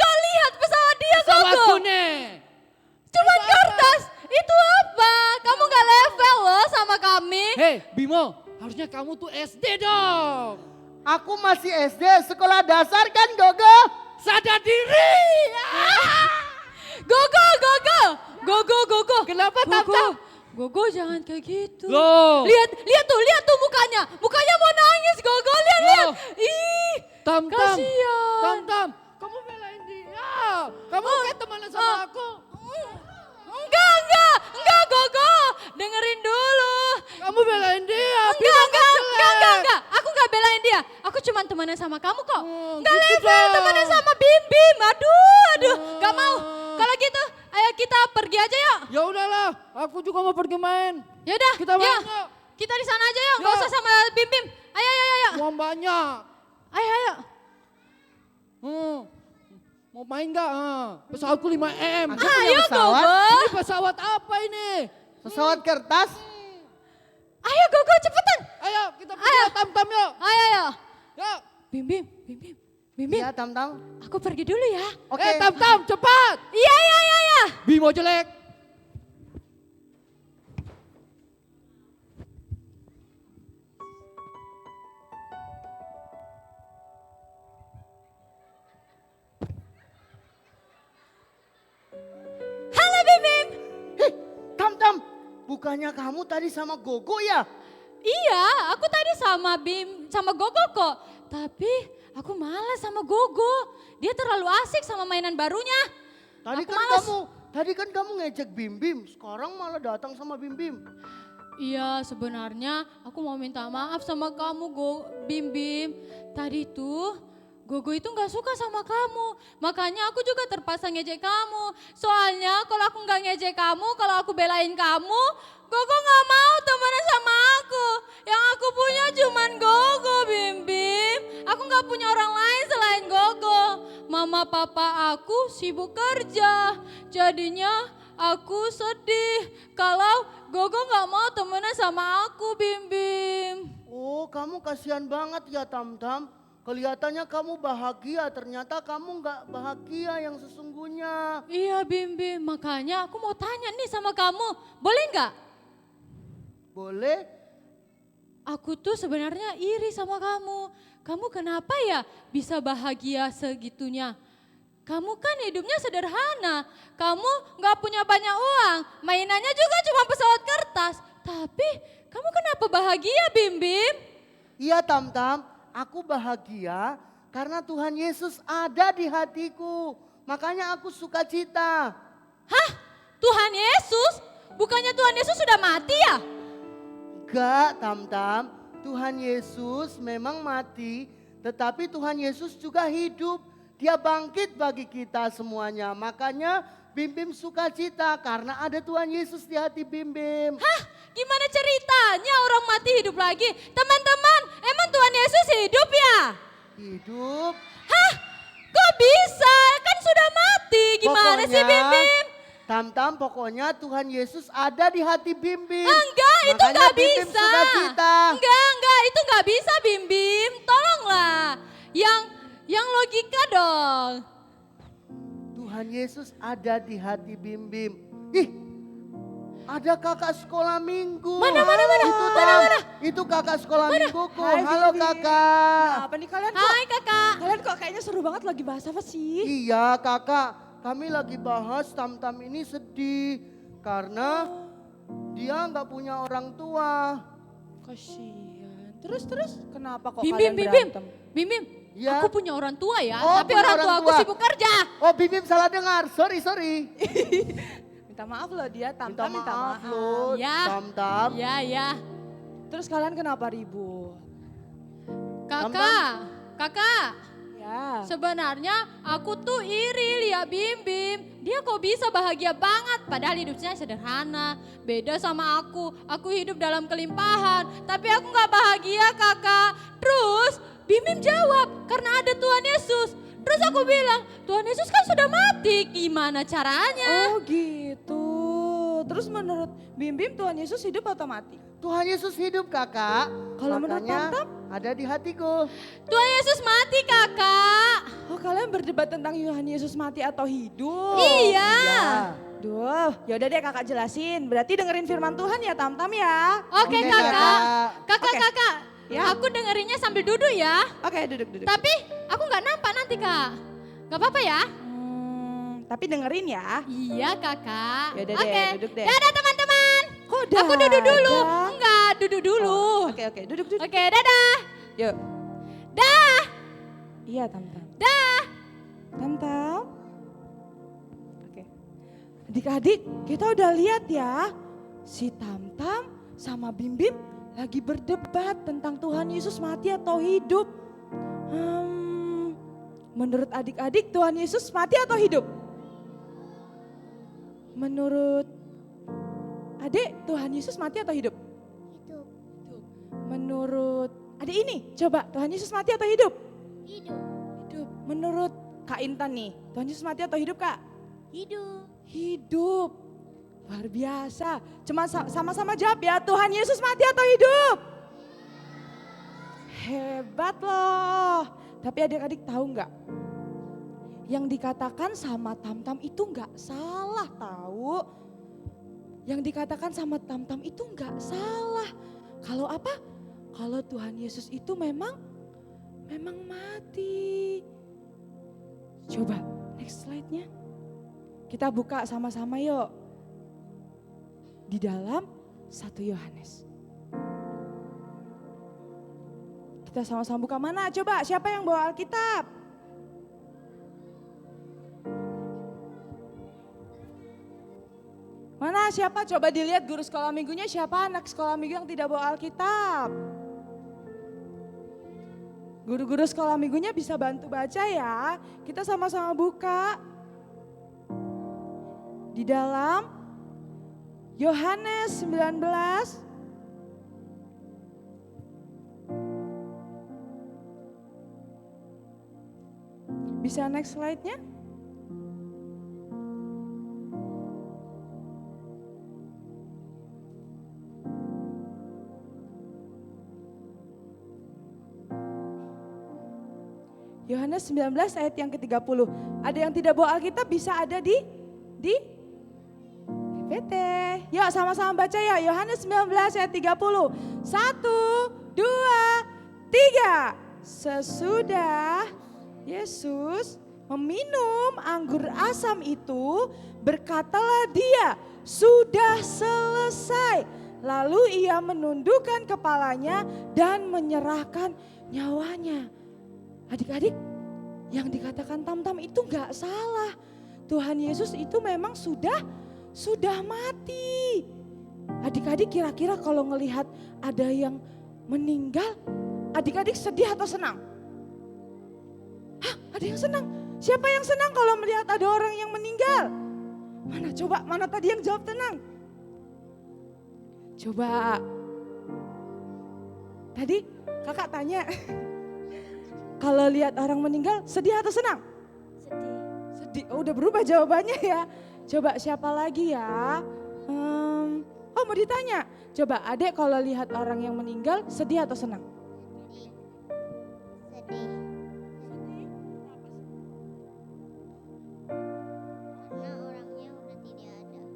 Lihat pesawat dia Pesawatku Gogo. nih. Cuman kertas. Itu apa? Kamu gak level loh sama kami. Hei Bimo, harusnya kamu tuh SD dong. Aku masih SD, sekolah dasar kan Gogo? Sadar diri. Gogo. Kenapa, Gogo? Tam-Tam? Gogo jangan kayak gitu. Loh. Lihat tuh mukanya. Mukanya mau nangis Gogo, lihat. Loh. Ih, Tam-Tam. kasihan. Tam-Tam, kamu belain dia. Kamu kayak temenan sama aku. Enggak Gogo. Dengerin dulu. Kamu belain dia. Enggak. Aku enggak belain dia. Aku cuma temenan sama kamu kok. Enggak Gitu level dong. temenan sama Bim. Aduh. Enggak mau. Kalau gitu, ayo kita pergi aja yuk. Ya udahlah, aku juga mau pergi main. Yaudah, Kita main yuk. yuk. Kita di sana aja yuk. Enggak Yuk. usah sama Bim. Ayo. Uang banyak. Ayo. Mau main gak? Pesawatku 5M. Aku punya Ayo pesawat. Gogo. Ini pesawat apa ini? Pesawat kertas. Ayo Gogo cepetan. Ayo kita pergi yuk, Tam-Tam yuk. Ayo. Yuk. Bim. Iya Tam-Tam. Aku pergi dulu ya. Oke. Tam-Tam cepat. Iya. Bimo jelek. Halo Bim. Tam-Tam, bukannya kamu tadi sama Gogo ya? Iya, aku tadi sama Gogo kok. Tapi aku malas sama Gogo. Dia terlalu asik sama mainan barunya. Tadi kan kamu ngejek Bim, sekarang malah datang sama Bim. Iya, sebenarnya aku mau minta maaf sama kamu Bim. Tadi tuh Gogo itu gak suka sama kamu. Makanya aku juga terpaksa ngejek kamu. Soalnya kalau aku gak ngejek kamu, kalau aku belain kamu, Gogo gak mau temenan sama aku. Yang aku punya cuman Gogo Bim. Aku gak punya orang lain selain Gogo. Mama papa aku sibuk kerja. Jadinya aku sedih kalau Gogo gak mau temenan sama aku Bim. Oh, kamu kasihan banget ya Tam-Tam. Kelihatannya kamu bahagia, ternyata kamu nggak bahagia yang sesungguhnya. Iya Bim, makanya aku mau tanya nih sama kamu, boleh nggak? Boleh? Aku tuh sebenarnya iri sama kamu. Kamu kenapa ya bisa bahagia segitunya? Kamu kan hidupnya sederhana, kamu nggak punya banyak uang, mainannya juga cuma pesawat kertas. Tapi kamu kenapa bahagia Bim? Iya Tam-Tam, aku bahagia karena Tuhan Yesus ada di hatiku. Makanya aku suka cita. Hah? Tuhan Yesus? Bukannya Tuhan Yesus sudah mati ya? Enggak Tam-Tam, Tuhan Yesus memang mati, tetapi Tuhan Yesus juga hidup. Dia bangkit bagi kita semuanya. Makanya Bim Bim sukacita karena ada Tuhan Yesus di hati Bim Bim. Hah? Gimana ceritanya orang mati hidup lagi? Teman-teman, emang Tuhan Yesus hidup ya? Hidup. Hah? Kok bisa? Kan sudah mati. Gimana sih Bim Bim? Tam-tam pokoknya Tuhan Yesus ada di hati Bim Bim. Enggak, itu Makanya nggak Bim Bim bisa. sukacita. Enggak, itu nggak bisa Bim Bim. Tolonglah. Yang logika dong. Tuhan Yesus ada di hati Bim Bim. Ih, ada kakak sekolah minggu. Mana? Itu itu kakak sekolah mingguku. Halo kakak. Apa nih kalian kok? Hai kakak. Kalian kok kayaknya seru banget lagi bahas apa sih? Iya kakak, kami lagi bahas Tam-Tam ini sedih karena dia nggak punya orang tua. Kasihan. Terus kenapa kok Bim kalian Bim, berantem? Bim Bim. Ya. Aku punya orang tua ya, Oh, tapi punya orang orang tua aku tua. sibuk kerja. Oh Bim Bim salah dengar, sorry. Minta maaf loh dia, Minta Tam-Tam minta maaf maaf. loh, Ya. Tam-Tam. Ya. Terus kalian kenapa ribut? Kakak. Ya. Sebenarnya aku tuh iri lihat Bim Bim. Dia kok bisa bahagia banget padahal hidupnya sederhana. Beda sama aku. Aku hidup dalam kelimpahan. Tapi aku gak bahagia kakak. Terus Bim Bim jawab karena ada Tuhan Yesus. Terus aku bilang Tuhan Yesus kan sudah mati. Gimana caranya? Oh gitu. Terus menurut Bim Bim Tuhan Yesus hidup atau mati? Tuhan Yesus hidup kakak. Kalau menurut Makanya Tam-Tam? ada di hatiku. Tuhan Yesus mati kakak. Oh kalian berdebat tentang Tuhan Yesus mati atau hidup? Iya. Duh, yaudah deh kakak jelasin. Berarti dengerin firman Tuhan ya Tam-Tam ya. Oke Oke, kakak. Oke. Kakak. Ya. Aku dengerinnya sambil duduk ya. Oke duduk. Tapi aku nggak nampak nanti kak. Gak apa-apa ya? Tapi dengerin ya. Iya kakak. Yaudah deh, Oke. duduk deh. Dadah teman-teman. Kok Aku duduk dulu. dadah? Enggak, duduk dulu. Oke, duduk. Oke, dadah. Yuk. Dah. Iya Tam-Tam. Dah. Tam-Tam. Oke. Adik-adik kita udah lihat ya. Si Tam-Tam sama Bim Bim lagi berdebat tentang Tuhan Yesus mati atau hidup. Menurut adik-adik Tuhan Yesus mati atau hidup? Menurut adik Tuhan Yesus mati atau hidup? Hidup. Menurut adik ini coba Tuhan Yesus mati atau hidup? Hidup. Hidup. Menurut Kak Intan nih Tuhan Yesus mati atau hidup Kak? Hidup. Hidup. Luar biasa. Cuma sama-sama jawab ya Tuhan Yesus mati atau hidup? Hebat loh. Tapi adik-adik tahu nggak? Yang dikatakan sama Tam-Tam itu nggak salah tahu. Yang dikatakan sama Tam-Tam itu nggak salah. Kalau apa? Kalau Tuhan Yesus itu memang mati. Coba next slide-nya. Kita buka sama-sama yuk. Di dalam 1 Yohanes. Kita sama-sama buka mana? Coba siapa yang bawa Alkitab? Mana siapa? Coba dilihat guru sekolah minggunya siapa anak sekolah minggu yang tidak bawa Alkitab. Guru-guru sekolah minggunya bisa bantu baca ya. Kita sama-sama buka. Di dalam Yohanes 19. Bisa next slide-nya? Yohanes 19 ayat yang ke-30. Ada yang tidak bawa Alkitab bisa ada di PPT. Yuk sama-sama baca ya. Yohanes 19 ayat 30. 1, 2, 3. Sesudah Yesus meminum anggur asam itu, berkatalah dia, sudah selesai. Lalu ia menundukkan kepalanya dan menyerahkan nyawanya. Adik-adik, yang dikatakan Tam-Tam itu gak salah. Tuhan Yesus itu memang sudah mati. Adik-adik kira-kira kalau ngelihat ada yang meninggal, adik-adik sedih atau senang? Hah, ada yang senang? Siapa yang senang kalau melihat ada orang yang meninggal? Mana coba, mana tadi yang jawab tenang? Coba. Tadi kakak tanya, kalau lihat orang meninggal sedih atau senang? Sedih. Sedih, oh, udah berubah jawabannya ya. Coba siapa lagi ya? Oh mau ditanya, coba adek kalau lihat orang yang meninggal sedih atau senang? Sedih. Karena orangnya udah tidak ada.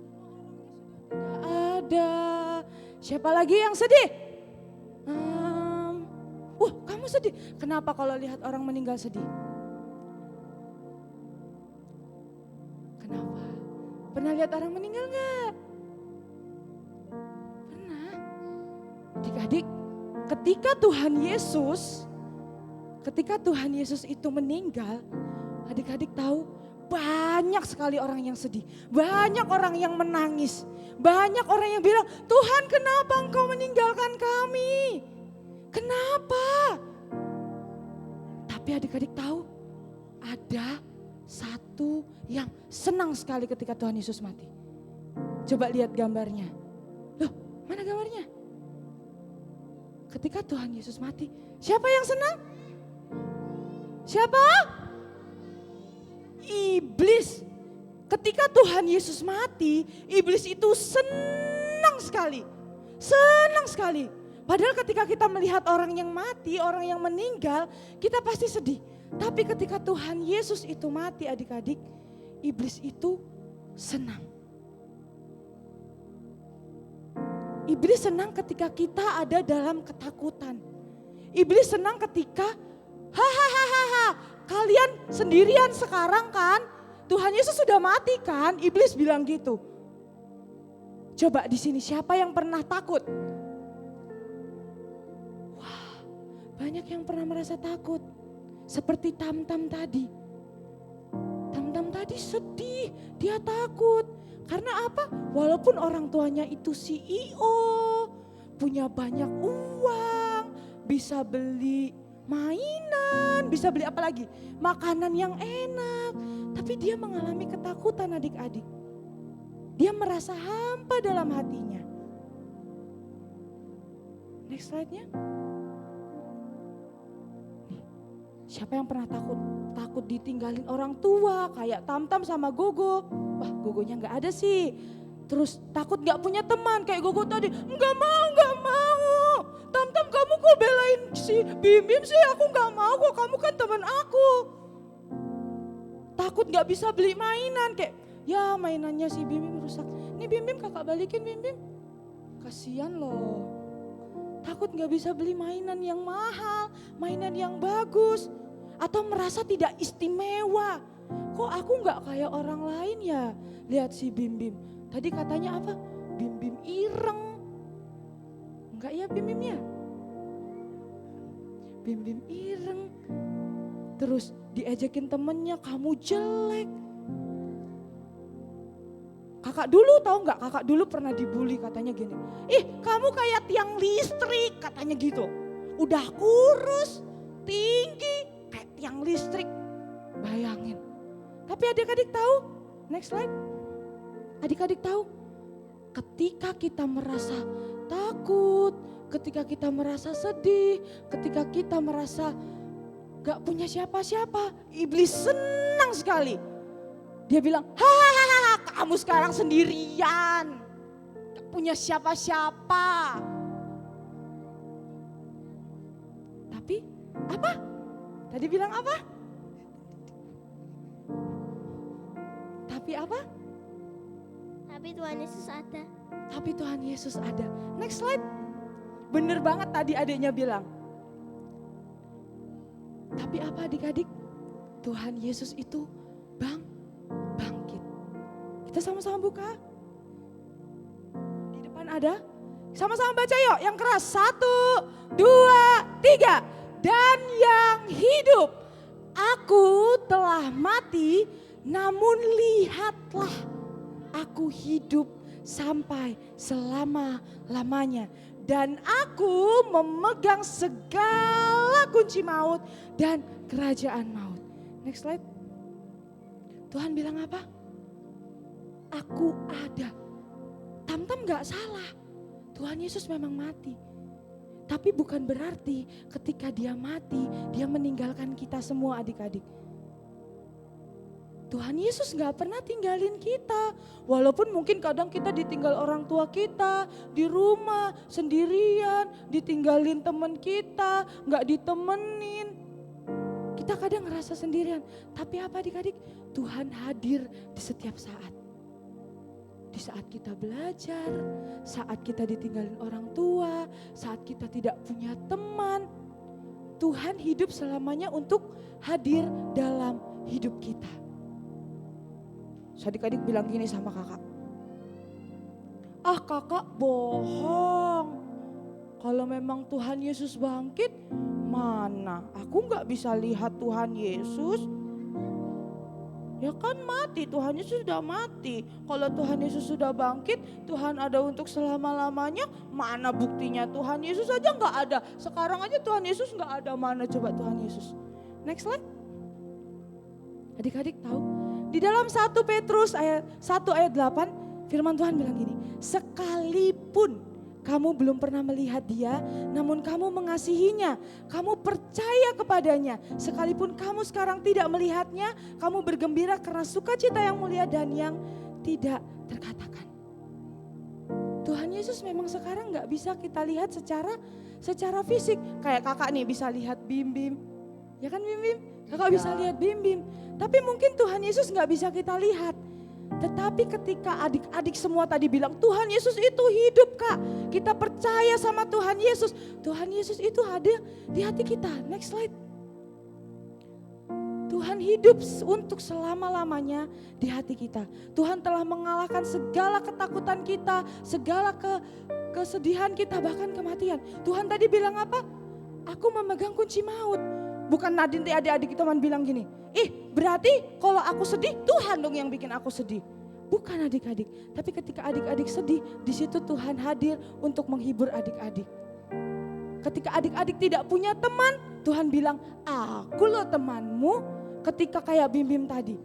Tidak ada. Siapa lagi yang sedih? Kamu sedih. Kenapa kalau lihat orang meninggal sedih? Kenapa? Pernah lihat orang meninggal nggak? Pernah. Adik-adik, ketika Tuhan Yesus itu meninggal, adik-adik tahu banyak sekali orang yang sedih. Banyak orang yang menangis. Banyak orang yang bilang, Tuhan kenapa engkau meninggalkan kami? Kenapa? Tapi adik-adik tahu ada satu yang senang sekali ketika Tuhan Yesus mati. Coba lihat gambarnya. Loh, mana gambarnya? Ketika Tuhan Yesus mati, siapa yang senang? Siapa? Iblis. Ketika Tuhan Yesus mati, iblis itu senang sekali. Senang sekali. Padahal ketika kita melihat orang yang mati, orang yang meninggal, kita pasti sedih. Tapi ketika Tuhan Yesus itu mati, adik-adik, iblis itu senang. Iblis senang ketika kita ada dalam ketakutan. Iblis senang ketika hahaha, kalian sendirian sekarang kan? Tuhan Yesus sudah mati kan? Iblis bilang gitu. Coba di sini siapa yang pernah takut? Wah, banyak yang pernah merasa takut. Seperti Tamtam tadi. Tamtam tadi sedih, dia takut. Karena apa? Walaupun orang tuanya itu CEO, punya banyak uang, bisa beli mainan, bisa beli apa lagi? Makanan yang enak. Tapi dia mengalami ketakutan adik-adik. Dia merasa hampa dalam hatinya. Next slide-nya. Nih, siapa yang pernah takut ditinggalin orang tua kayak Tamtam sama Gogo? Wah, Gogonya nggak ada sih. Terus takut nggak punya teman kayak Gogo tadi. Nggak mau. Tamtam kamu kok belain si Bim sih? Aku nggak mau kok, kamu kan teman aku. Takut nggak bisa beli mainan kayak, ya mainannya si Bim rusak. Nih Bim kakak balikin Bim. Kasian loh. Takut nggak bisa beli mainan yang mahal, mainan yang bagus. Atau merasa tidak istimewa. Kok aku nggak kayak orang lain ya? Lihat si Bim. Tadi katanya apa? Bim ireng. Enggak ya Bim ya? Bim ireng. Terus diejekin temennya, kamu jelek. Kakak dulu tahu nggak? Kakak dulu pernah dibully katanya gini. Ih kamu kayak tiang listrik katanya gitu. Udah kurus, tinggi, kayak tiang listrik. Bayangin. Tapi adik-adik tahu, next slide. Adik-adik tahu, ketika kita merasa takut, ketika kita merasa sedih, ketika kita merasa gak punya siapa-siapa, iblis senang sekali. Dia bilang, hahaha kamu sekarang sendirian, gak punya siapa-siapa. Tapi apa? Tadi bilang apa? Tapi apa? Tapi Tuhan Yesus ada. Tapi Tuhan Yesus ada. Next slide. Bener banget tadi adiknya bilang. Tapi apa adik-adik? Tuhan Yesus itu bangkit. Kita sama-sama buka. Di depan ada. Sama-sama baca yuk yang keras. 1, 2, 3. Dan yang hidup. Aku telah mati, namun lihatlah aku hidup sampai selama-lamanya. Dan aku memegang segala kunci maut dan kerajaan maut. Next slide. Tuhan bilang apa? aku ada. Tamtam gak salah, Tuhan Yesus memang mati. Tapi bukan berarti ketika dia mati, dia meninggalkan kita semua adik-adik. Tuhan Yesus gak pernah tinggalin kita. Walaupun mungkin kadang kita ditinggal orang tua kita, di rumah, sendirian, ditinggalin teman kita, gak ditemenin. Kita kadang ngerasa sendirian. Tapi apa adik-adik? Tuhan hadir di setiap saat. Di saat kita belajar, saat kita ditinggalin orang tua, saat kita tidak punya teman. Tuhan hidup selamanya untuk hadir dalam hidup kita. Adik-adik bilang gini sama kakak. Ah kakak bohong. Kalau memang Tuhan Yesus bangkit, mana? Aku gak bisa lihat Tuhan Yesus. Ya kan mati, Tuhan Yesus sudah mati. Kalau Tuhan Yesus sudah bangkit, Tuhan ada untuk selama-lamanya. Mana buktinya Tuhan Yesus aja gak ada. Sekarang aja Tuhan Yesus gak ada, mana coba Tuhan Yesus. Next slide. Adik-adik tahu? Di dalam 1 Petrus ayat 1 ayat 8 firman Tuhan bilang gini. Sekalipun kamu belum pernah melihat dia, namun kamu mengasihinya, kamu percaya kepadanya. Sekalipun kamu sekarang tidak melihatnya, kamu bergembira karena sukacita yang mulia dan yang tidak terkatakan. Tuhan Yesus memang sekarang gak bisa kita lihat secara fisik. Kayak kakak nih bisa lihat Bim-Bim. Ya kan Bim-Bim? Kakak bisa lihat Bim-Bim. Tapi mungkin Tuhan Yesus gak bisa kita lihat. Tetapi ketika adik-adik semua tadi bilang Tuhan Yesus itu hidup kak. Kita percaya sama Tuhan Yesus. Tuhan Yesus itu hadir di hati kita. Next slide. Tuhan hidup untuk selama-lamanya di hati kita. Tuhan telah mengalahkan segala ketakutan kita. Segala kesedihan kita bahkan kematian. Tuhan tadi bilang apa? Aku memegang kunci maut. Bukan Nadine adik-adik teman bilang gini, berarti kalau aku sedih Tuhan dong yang bikin aku sedih. Bukan adik-adik, tapi ketika adik-adik sedih, di situ Tuhan hadir untuk menghibur adik-adik. Ketika adik-adik tidak punya teman, Tuhan bilang, aku loh temanmu. Ketika kayak Bim-Bim tadi,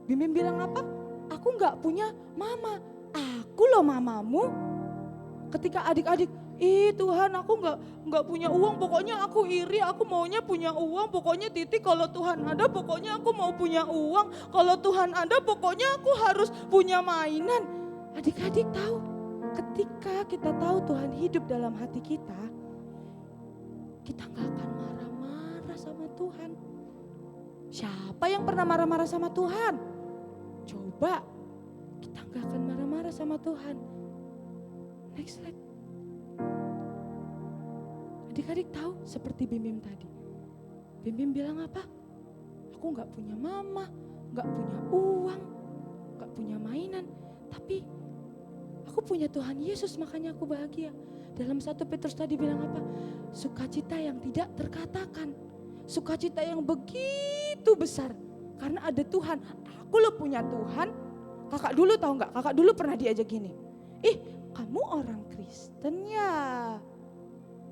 Bim-Bim bilang apa? Aku gak punya mama, aku loh mamamu. Ketika adik-adik, Tuhan aku nggak punya uang, pokoknya aku iri, aku maunya punya uang, pokoknya Titi kalau Tuhan ada pokoknya aku mau punya uang, kalau Tuhan ada pokoknya aku harus punya mainan. Adik-adik tahu, ketika kita tahu Tuhan hidup dalam hati kita nggak akan marah-marah sama Tuhan. Siapa yang pernah marah-marah sama Tuhan? Coba, kita nggak akan marah-marah sama Tuhan. Next slide. Adik-adik tahu seperti Bim-Bim tadi. Bim-Bim bilang apa? Aku gak punya mama, gak punya uang, gak punya mainan. Tapi aku punya Tuhan Yesus makanya aku bahagia. Dalam 1 Petrus tadi bilang apa? Sukacita yang tidak terkatakan. Sukacita yang begitu besar. Karena ada Tuhan. Aku lo punya Tuhan. Kakak dulu tahu gak? Kakak dulu pernah diajak gini. Kamu orang Kristen ya?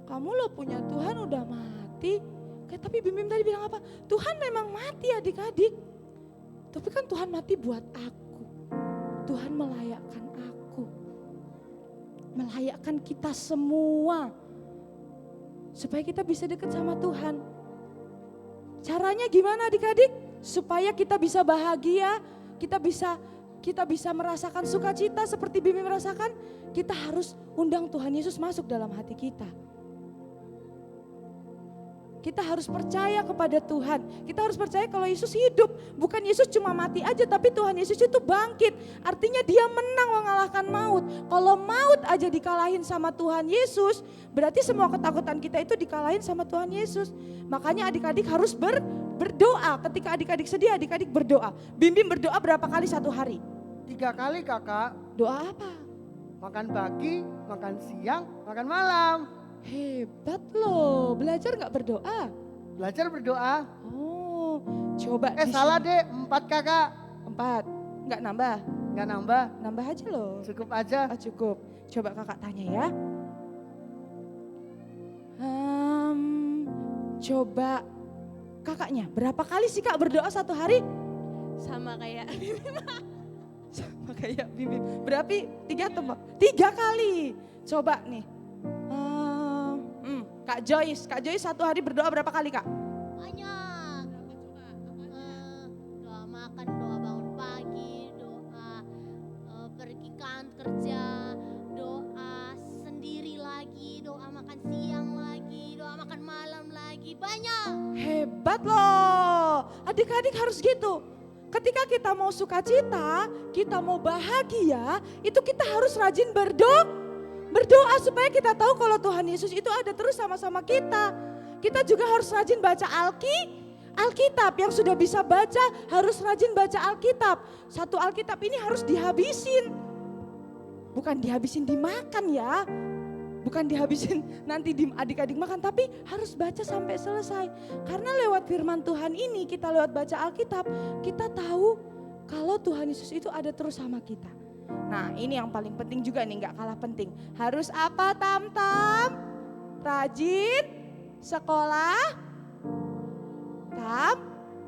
Kamu lo punya Tuhan udah mati. Tapi Bim-Bim tadi bilang apa? Tuhan memang mati adik-adik. Tapi kan Tuhan mati buat aku. Tuhan melayakkan aku. Melayakkan kita semua. Supaya kita bisa dekat sama Tuhan. Caranya gimana adik-adik? Supaya kita bisa bahagia. Kita bisa merasakan sukacita seperti Bim-Bim merasakan. Kita harus undang Tuhan Yesus masuk dalam hati kita. Kita harus percaya kepada Tuhan. Kita harus percaya kalau Yesus hidup. Bukan Yesus cuma mati aja, tapi Tuhan Yesus itu bangkit. Artinya dia menang mengalahkan maut. Kalau maut aja dikalahin sama Tuhan Yesus, berarti semua ketakutan kita itu dikalahin sama Tuhan Yesus. Makanya adik-adik harus berdoa. Ketika adik-adik sedih, adik-adik berdoa. Bim-Bim berdoa berapa kali satu hari? 3 kali kakak. Doa apa? Makan pagi, makan siang, makan malam. Hebat loh, belajar gak berdoa? Belajar berdoa. Oh, coba. Salah deh, 4 kakak. 4, gak nambah? Gak nambah. Nambah aja loh. Cukup aja. Cukup. Coba kakak tanya ya. Coba kakaknya, berapa kali sih kak berdoa satu hari? Sama kayak Sama kayak Bim. Berarti 3 kali. Coba nih. Kak Joyce satu hari berdoa berapa kali Kak? Banyak. Doa makan, doa bangun pagi, doa pergi kerja, doa sendiri lagi, doa makan siang lagi, doa makan malam lagi, banyak. Hebat loh. Adik-adik harus gitu. Ketika kita mau sukacita, kita mau bahagia, itu kita harus rajin berdoa supaya kita tahu kalau Tuhan Yesus itu ada terus sama-sama kita. Kita juga harus rajin baca Alkitab. Yang sudah bisa baca harus rajin baca Alkitab. Satu Alkitab ini harus dihabisin. Bukan dihabisin dimakan ya. Bukan dihabisin nanti adik-adik makan, tapi harus baca sampai selesai. Karena lewat firman Tuhan ini, kita lewat baca Alkitab, kita tahu kalau Tuhan Yesus itu ada terus sama kita. Nah ini yang paling penting juga nih, gak kalah penting. Harus apa Tam-Tam? Rajin, sekolah, Tam.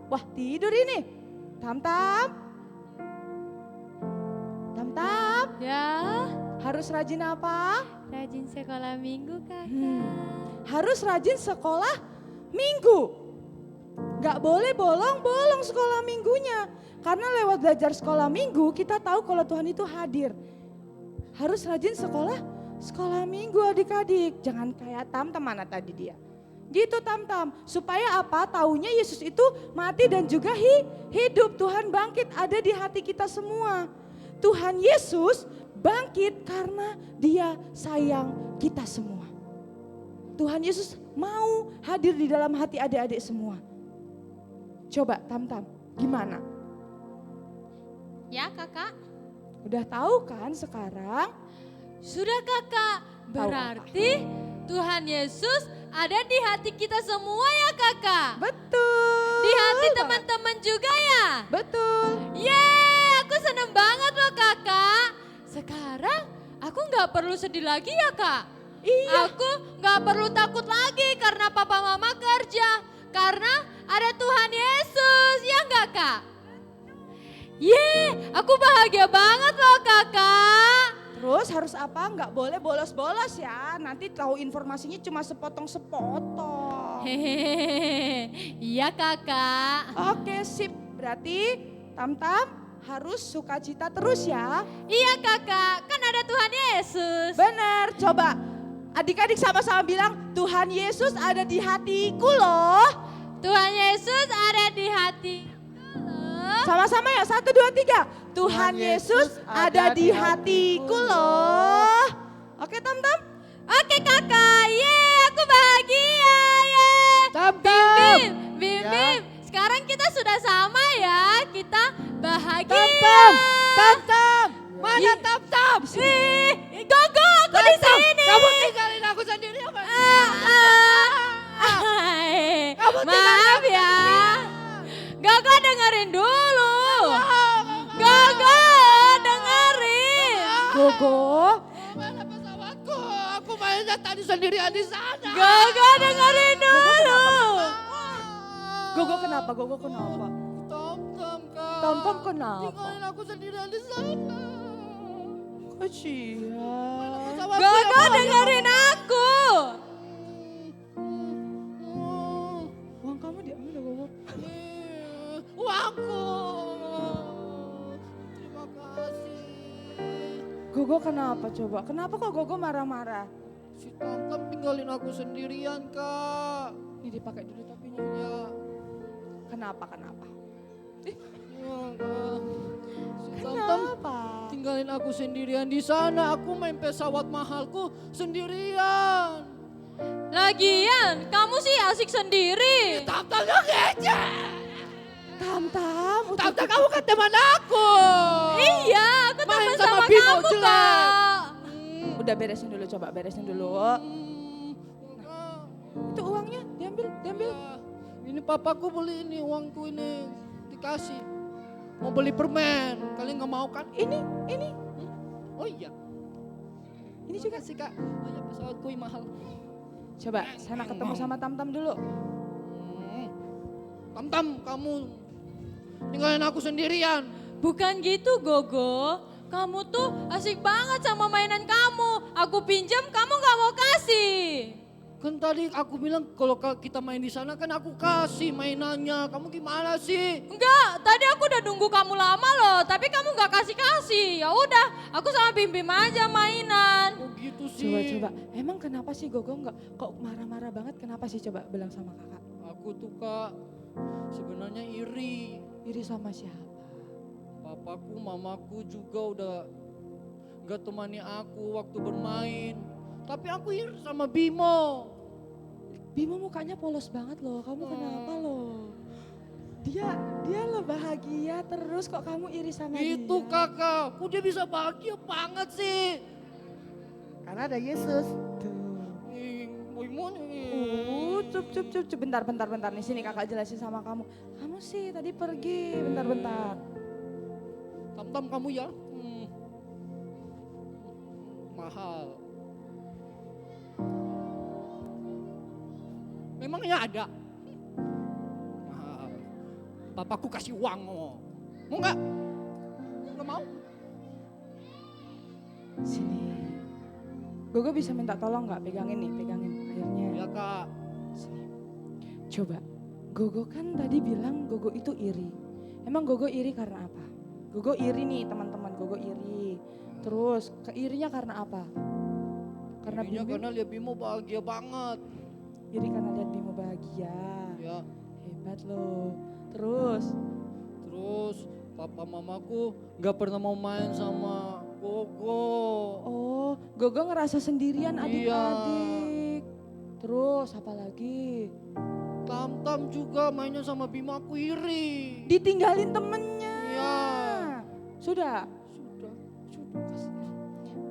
Wah tidur ini, Tam-Tam. Tam-Tam. Ya, Harus rajin apa? rajin sekolah minggu kakak. Harus rajin sekolah minggu. Gak boleh bolong-bolong sekolah minggunya. Karena lewat belajar sekolah minggu kita tahu kalau Tuhan itu hadir. Harus rajin sekolah minggu adik-adik. Jangan kayak Tam-Tam, mana tadi dia. Gitu Tam-Tam. Supaya apa? Taunya Yesus itu mati dan juga hidup. Tuhan bangkit ada di hati kita semua. Tuhan Yesus bangkit karena Dia sayang kita semua. Tuhan Yesus mau hadir di dalam hati adik-adik semua. Coba Tam-Tam, gimana? Ya kakak. Udah tahu kan sekarang? Sudah kakak. Tahu Berarti Tuhan Yesus ada di hati kita semua ya kakak. Betul. Di hati teman-teman juga ya. Betul. Yeay, aku seneng banget loh kakak. Sekarang aku gak perlu sedih lagi ya kak. Iya. Aku gak perlu takut lagi karena papa mama kerja. Karena ada Tuhan Yesus, ya gak kak? Yeay, aku bahagia banget loh kakak. Terus harus apa? Nggak boleh bolos-bolos ya. Nanti tahu informasinya cuma sepotong-sepotong. Hehehe, iya kakak. Oke sip. Berarti Tam-Tam harus sukacita terus ya. Iya kakak, kan ada Tuhan Yesus. Bener, coba adik-adik sama-sama bilang Tuhan Yesus ada di hatiku loh. Tuhan Yesus ada di hatiku loh. Sama-sama ya, 1, 2, 3. Tuhan Yesus ada di hatiku loh. Oke Tam-Tam? Oke kakak, yeay aku bahagia, yeay. Tam-Tam. Bim, Ya. sekarang kita sudah sama ya, kita bahagia. Tam-Tam, Tam-Tam. Mana Ih. Tam-Tam? Ih, Gogo, aku di sini. Kamu tinggalin aku sendiri apa? Maaf ya. Gogo dengerin dulu. Gogo dengerin. Gogo. Mana pesawatku? Aku mainnya tadi sendirian di sana. Gogo dengerin dulu. Gogo kenapa? Gogo kenapa? Tom-tom kak. Tom-tom kenapa? Tinggalin aku sendirian di sana. Kasihan. Gogo dengerin aku. Uang kamu diambil ya Gogo. Uangku. Terima kasih. Gogo kenapa coba? Kenapa kok Gogo marah-marah? Si Tom-tom tinggalin aku sendirian kak. Ini dipakai dulu topinya. Ya. Kenapa? Ya, kak. Si Tom-tom Kenapa? tinggalin aku sendirian di sana. Aku main pesawat mahalku sendirian. Lagian kamu sih asik sendiri. Tam-tomnya ngece. Tam-Tam. Tam-tom kamu kan teman aku. Iya, aku Main teman sama sama Bimo kamu jelek. kak. Udah beresin dulu, coba beresin dulu. Itu uangnya diambil. Ya, ini papaku beli ini, uangku ini dikasih. Mau beli permen, kalian nggak mau kan? Ini. Oh iya, Ini juga. kasih kak. Oh iya, pesawatku yang mahal. Coba sana ketemu sama Tam-Tam dulu. Tam-tam, kamu tinggalin aku sendirian. Bukan gitu Gogo. Kamu tuh asik banget sama mainan kamu. Aku pinjam, kamu gak mau kasih. Kan tadi aku bilang kalau kita main di sana kan aku kasih mainannya. Kamu gimana sih? Enggak, tadi aku udah nunggu kamu lama loh, tapi kamu gak kasih-kasih. Ya udah, aku sama Bim-Bim aja mainan. Oh gitu sih. Coba. Emang kenapa sih Gogo nggak kok marah-marah banget? Kenapa sih coba bilang sama kakak? Aku tuh Kak sebenarnya iri. Iri sama siapa? Papaku, mamaku juga udah gak temani aku waktu bermain. Tapi aku iri sama Bimo. Bimo mukanya polos banget loh. Kamu kenapa loh? Dia lo bahagia terus kok kamu iri sama dia? Itu kakak, kok dia bisa bahagia banget sih? Karena ada Yesus. Cup. Bentar nih sini kakak jelasin sama kamu. Kamu sih tadi pergi, bentar. Tam-tam kamu ya? Mahal. Memangnya ada? Mahal. Papaku kasih uang mau. Mau nggak? Nggak mau? Sini. Gogo bisa minta tolong nggak? Pegangin airnya. Ya kak. Sini. Coba. Gogo kan tadi bilang Gogo itu iri. Emang Gogo iri karena apa? Gogo iri nih teman-teman, Gogo iri. Terus keirinya karena apa? Karena Irinya Bim-Bim karena lihat Bimo bahagia banget. iri karena lihat Bimo bahagia. Ya. Hebat loh. Terus Papa mamaku nggak pernah mau main sama Gogo. oh, Gogo ngerasa sendirian Iya. adik-adik. Terus apa lagi? Tam-tam juga mainnya sama Bimo, aku iri. Ditinggalin temennya. Iya. Sudah. Sudah.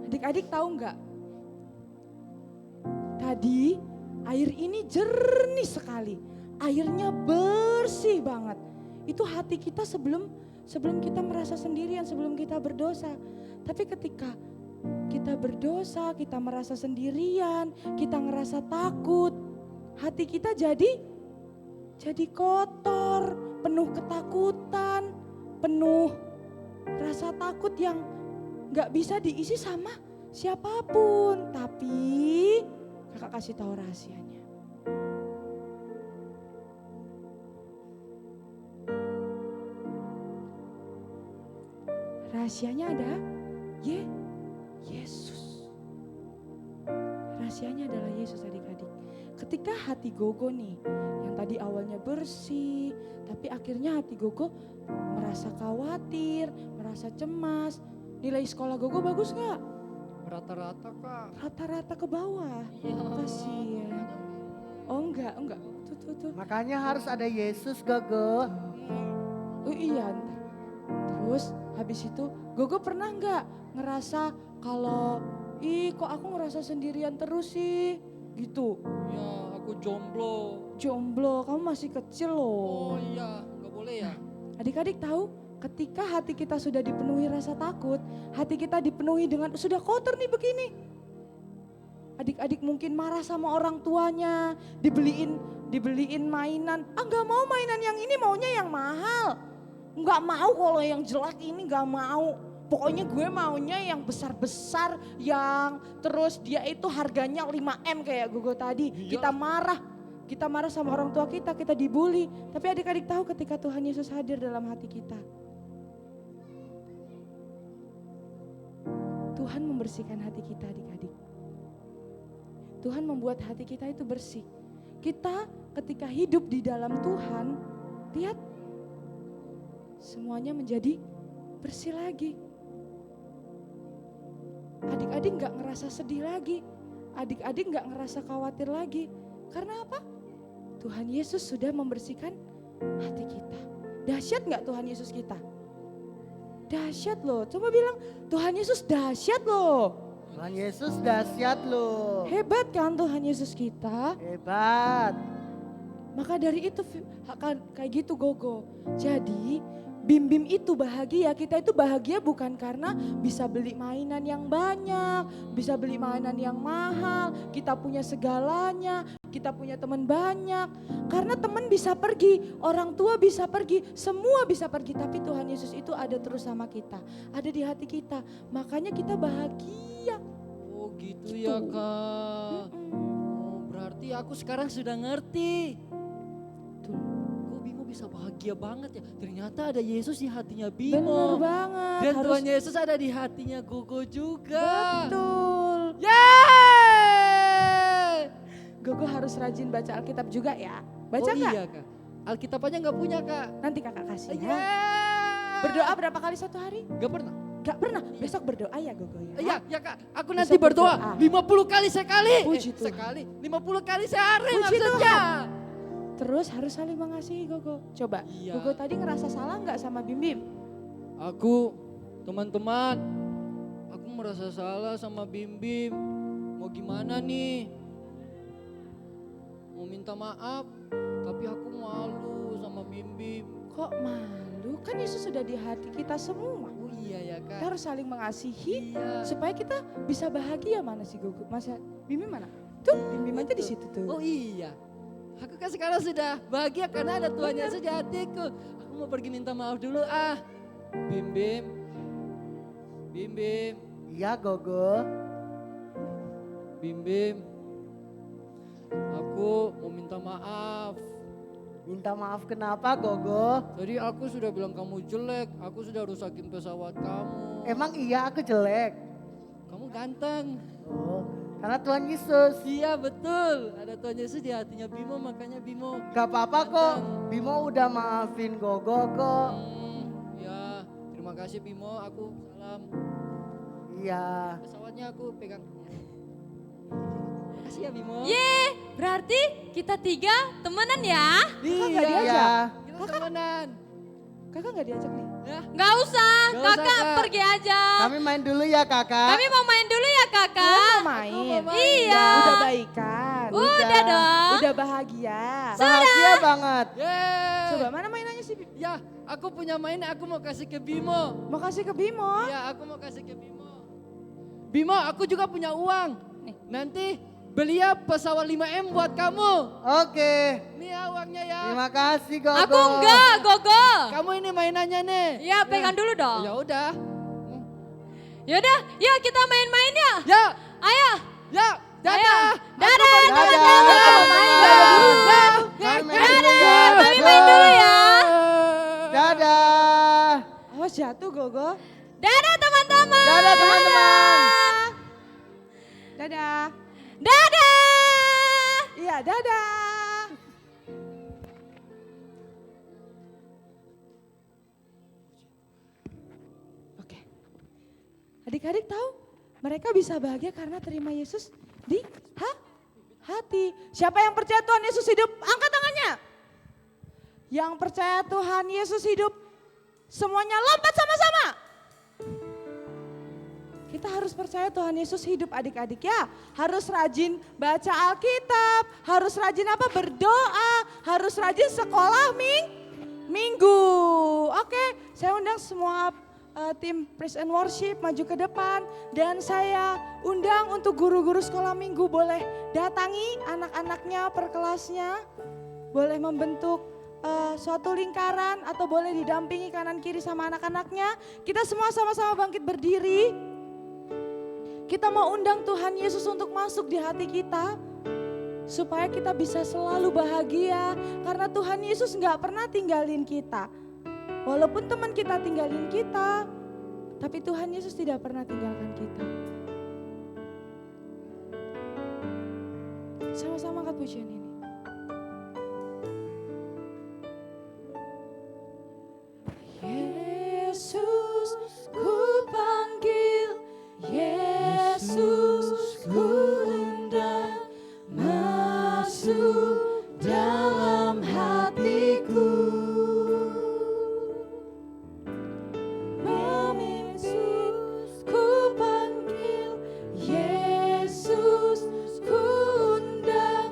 Adik-adik tahu nggak? Tadi air ini jernih sekali. Airnya bersih banget. Itu hati kita sebelum kita merasa sendirian, sebelum kita berdosa. Tapi ketika kita berdosa, kita merasa sendirian, kita ngerasa takut, hati kita jadi kotor, penuh ketakutan, penuh rasa takut yang gak bisa diisi sama siapapun. Tapi kakak kasih tahu rahasianya. Rahasianya ada Yesus. Rahasianya adalah Yesus adik-adik. Ketika hati Gogo nih yang tadi awalnya bersih, tapi akhirnya hati Gogo merasa khawatir, merasa cemas. Nilai sekolah Gogo bagus gak? Rata-rata kak. Rata-rata ke bawah. Iya. Kasian. Oh enggak. Tuh. Makanya harus ada Yesus, Gogo. Oh iya. Terus habis itu Gogo pernah nggak ngerasa kalau kok aku ngerasa sendirian terus sih gitu. Ya aku jomblo. Jomblo, kamu masih kecil loh. Oh iya, nggak boleh ya. Adik-adik tahu ketika hati kita sudah dipenuhi rasa takut, hati kita dipenuhi dengan sudah kotor nih begini. Adik-adik mungkin marah sama orang tuanya, dibeliin mainan. Nggak mau mainan yang ini, maunya yang mahal. Nggak mau kalau yang jelek ini nggak mau. Pokoknya gue maunya yang besar-besar, yang terus dia itu harganya 5M kayak Gogo tadi. Iya. Kita marah sama orang tua kita dibully. Tapi adik-adik tahu ketika Tuhan Yesus hadir dalam hati kita. Tuhan membersihkan hati kita adik-adik. Tuhan membuat hati kita itu bersih. Kita ketika hidup di dalam Tuhan, lihat semuanya menjadi bersih lagi. Adik-adik gak ngerasa sedih lagi. Adik-adik gak ngerasa khawatir lagi. Karena apa? Tuhan Yesus sudah membersihkan hati kita. Dahsyat gak Tuhan Yesus kita? Dahsyat loh. Coba bilang Tuhan Yesus dahsyat loh. Tuhan Yesus dahsyat loh. Hebat kan Tuhan Yesus kita? Hebat. Maka dari itu kayak gitu Gogo. Jadi Bim-bim itu bahagia, kita itu bahagia bukan karena bisa beli mainan yang banyak, bisa beli mainan yang mahal, kita punya segalanya, kita punya teman banyak. Karena teman bisa pergi, orang tua bisa pergi, semua bisa pergi. Tapi Tuhan Yesus itu ada terus sama kita, ada di hati kita. Makanya kita bahagia. Oh gitu ya Kak. Oh, berarti aku sekarang sudah ngerti. Kok Bimo bisa bahagia banget ya? Ternyata ada Yesus di hatinya Bener Bimo. banget. Dan harus Tuhan Yesus ada di hatinya Gogo juga. betul. Yeay! Gogo harus rajin baca Alkitab juga ya. Baca Oh nggak? iya Kak. Alkitab aja nggak punya Kak. Nanti kakak kasih ya. Yeay! Berdoa berapa kali satu hari? Gak pernah. Gak pernah. Besok berdoa ya Gogo ya. Iya, ya Kak. Aku Besok nanti berdoa berdoa. 50 kali sekali. Puji Tuhan. Sekali. 50 kali sehari Puji maksudnya. Terus harus saling mengasihi Gogo. Coba, Iya. Gogo tadi ngerasa salah nggak sama Bim Bim? Aku, teman-teman, aku merasa salah sama Bim Bim. Mau gimana nih? Mau minta maaf, tapi aku malu sama Bim Bim. Kok malu? Kan Yesus sudah di hati kita semua. Oh iya ya Kita Kak. harus saling mengasihi Iya. supaya kita bisa bahagia. Mana sih Gogo? Masa Bim Bim mana? Tuh, Bim Bim aja di situ tuh. Oh iya. Aku kan sekarang sudah bahagia karena ada Tuhan Yesus di hatiku. Aku mau pergi minta maaf dulu ah. Bim Bim. Bim Bim. Iya Gogo. Bim Bim. Aku mau minta maaf. Minta maaf kenapa Gogo? Tadi aku sudah bilang kamu jelek, aku sudah rusakin pesawat kamu. Emang iya aku jelek? Kamu ganteng. Oh, karena Tuhan Yesus. Iya betul, ada Tuhan Yesus di hatinya Bimo, makanya Bimo. Gak apa-apa kok, Bimo udah maafin Gogo kok. Ya, terima kasih Bimo, aku salam. Iya. Pesawatnya aku pegang. Makasih ya Bimo. Berarti kita 3 temenan ya? Kakak nggak Iya, diajak? kita temenan. Kakak nggak diajak nih? Ya, Nggak usah, Nggak usah, kakak Kak. pergi aja. Kami main dulu ya kakak. Kami mau main dulu ya kakak. Mau main? Iya. Udah baikan? Udah dong. Udah bahagia? Bahagia banget. yeay. Coba mana mainannya sih? Bim? Ya, aku punya mainan, aku mau kasih ke Bimo. Mau kasih ke Bimo? Iya, aku mau kasih ke Bimo. Bimo, aku juga punya uang. Nanti beli ya pesawat 5M buat kamu. Oke. Nih ya uangnya ya. Terima kasih Gogo. Aku enggak, Gogo. Kamu ini mainannya nih. Ya pegang dulu dong. Ya udah. Yaudah, yuk kita main-main ya. Ya, Ayo. ya. Dadah. Ayo. Dadah, Dadah. teman-teman. Dadah. Kami main dulu ya. Kami main dulu ya. Dadah. Awas jatuh Gogo. Dadah teman-teman. Dadah teman-teman. Dadah. Dadah. Iya dadah. Oke. Adik-adik tahu mereka bisa bahagia karena terima Yesus di hati. Siapa yang percaya Tuhan Yesus hidup? Angkat tangannya. Yang percaya Tuhan Yesus hidup, semuanya lompat sama-sama. Kita harus percaya Tuhan Yesus hidup adik-adik ya. Harus rajin baca Alkitab, harus rajin apa? Berdoa, harus rajin sekolah minggu. Oke, saya undang semua tim Praise and Worship maju ke depan. Dan saya undang untuk guru-guru sekolah minggu boleh datangi anak-anaknya per kelasnya. Boleh membentuk suatu lingkaran atau boleh didampingi kanan kiri sama anak-anaknya. Kita semua sama-sama bangkit berdiri. Kita mau undang Tuhan Yesus untuk masuk di hati kita. Supaya kita bisa selalu bahagia. Karena Tuhan Yesus gak pernah tinggalin kita. Walaupun teman kita tinggalin kita. Tapi Tuhan Yesus tidak pernah tinggalkan kita. Sama-sama angkat pujian ini. Yesus ku panggil, Yesus ku undang, masuk dalam hatiku. Memimpin ku panggil, Yesus ku undang,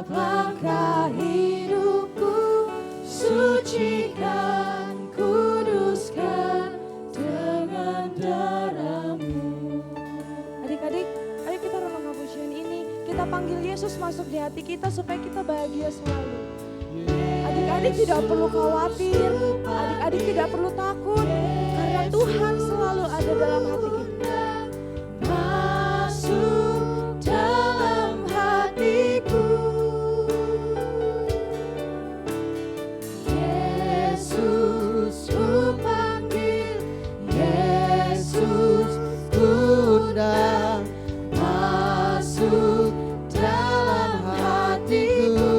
setiap langkah hidupku, sucikan, kuduskan dengan darah-Mu. Adik-adik, ayo kita renungkan pujian ini. Kita panggil Yesus masuk di hati kita supaya kita bahagia selalu. Adik-adik tidak perlu khawatir, adik-adik tidak perlu takut, karena Tuhan selalu ada dalam hati kita. Masuk dalam hatiku, Yesus ku panggil, Yesus ku undang, masuk dalam hatiku,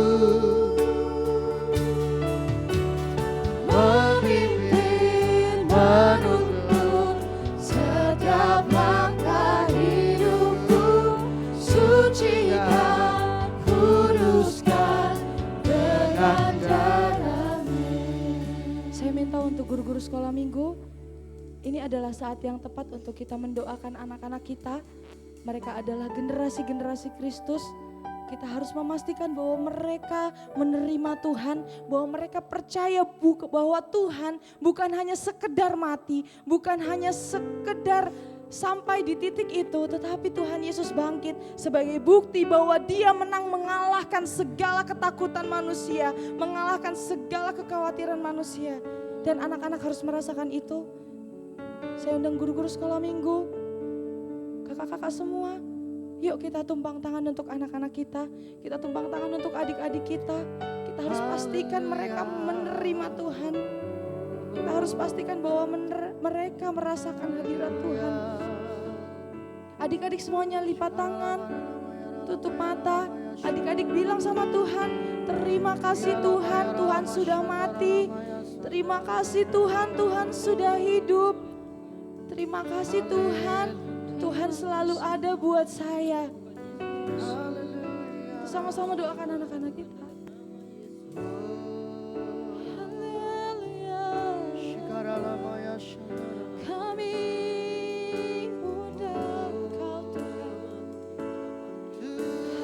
memimpin, menuntun setiap langkah hidupku, sucikan, kuduskan dengan darah-Mu. Saya minta untuk guru-guru sekolah minggu, ini adalah saat yang tepat untuk kita mendoakan anak-anak kita. Mereka adalah generasi-generasi Kristus. Kita harus memastikan bahwa mereka menerima Tuhan, bahwa mereka percaya bahwa Tuhan bukan hanya sekedar mati, bukan hanya sekedar sampai di titik itu, tetapi Tuhan Yesus bangkit sebagai bukti bahwa Dia menang mengalahkan segala ketakutan manusia, mengalahkan segala kekhawatiran manusia. Dan anak-anak harus merasakan itu. Saya undang guru-guru sekolah minggu, kakak-kakak semua. Yuk kita tumpang tangan untuk anak-anak kita tumpang tangan untuk adik-adik kita. Kita harus pastikan mereka menerima Tuhan. Kita harus pastikan bahwa mereka merasakan hadirat Tuhan. Adik-adik semuanya lipat tangan, tutup mata. Adik-adik bilang sama Tuhan, terima kasih Tuhan, Tuhan sudah mati. Terima kasih Tuhan, Tuhan sudah hidup. Terima kasih Tuhan, Tuhan selalu ada buat saya. Sama-sama doakan anak-anak kita. Kami undang Kau Tuhan.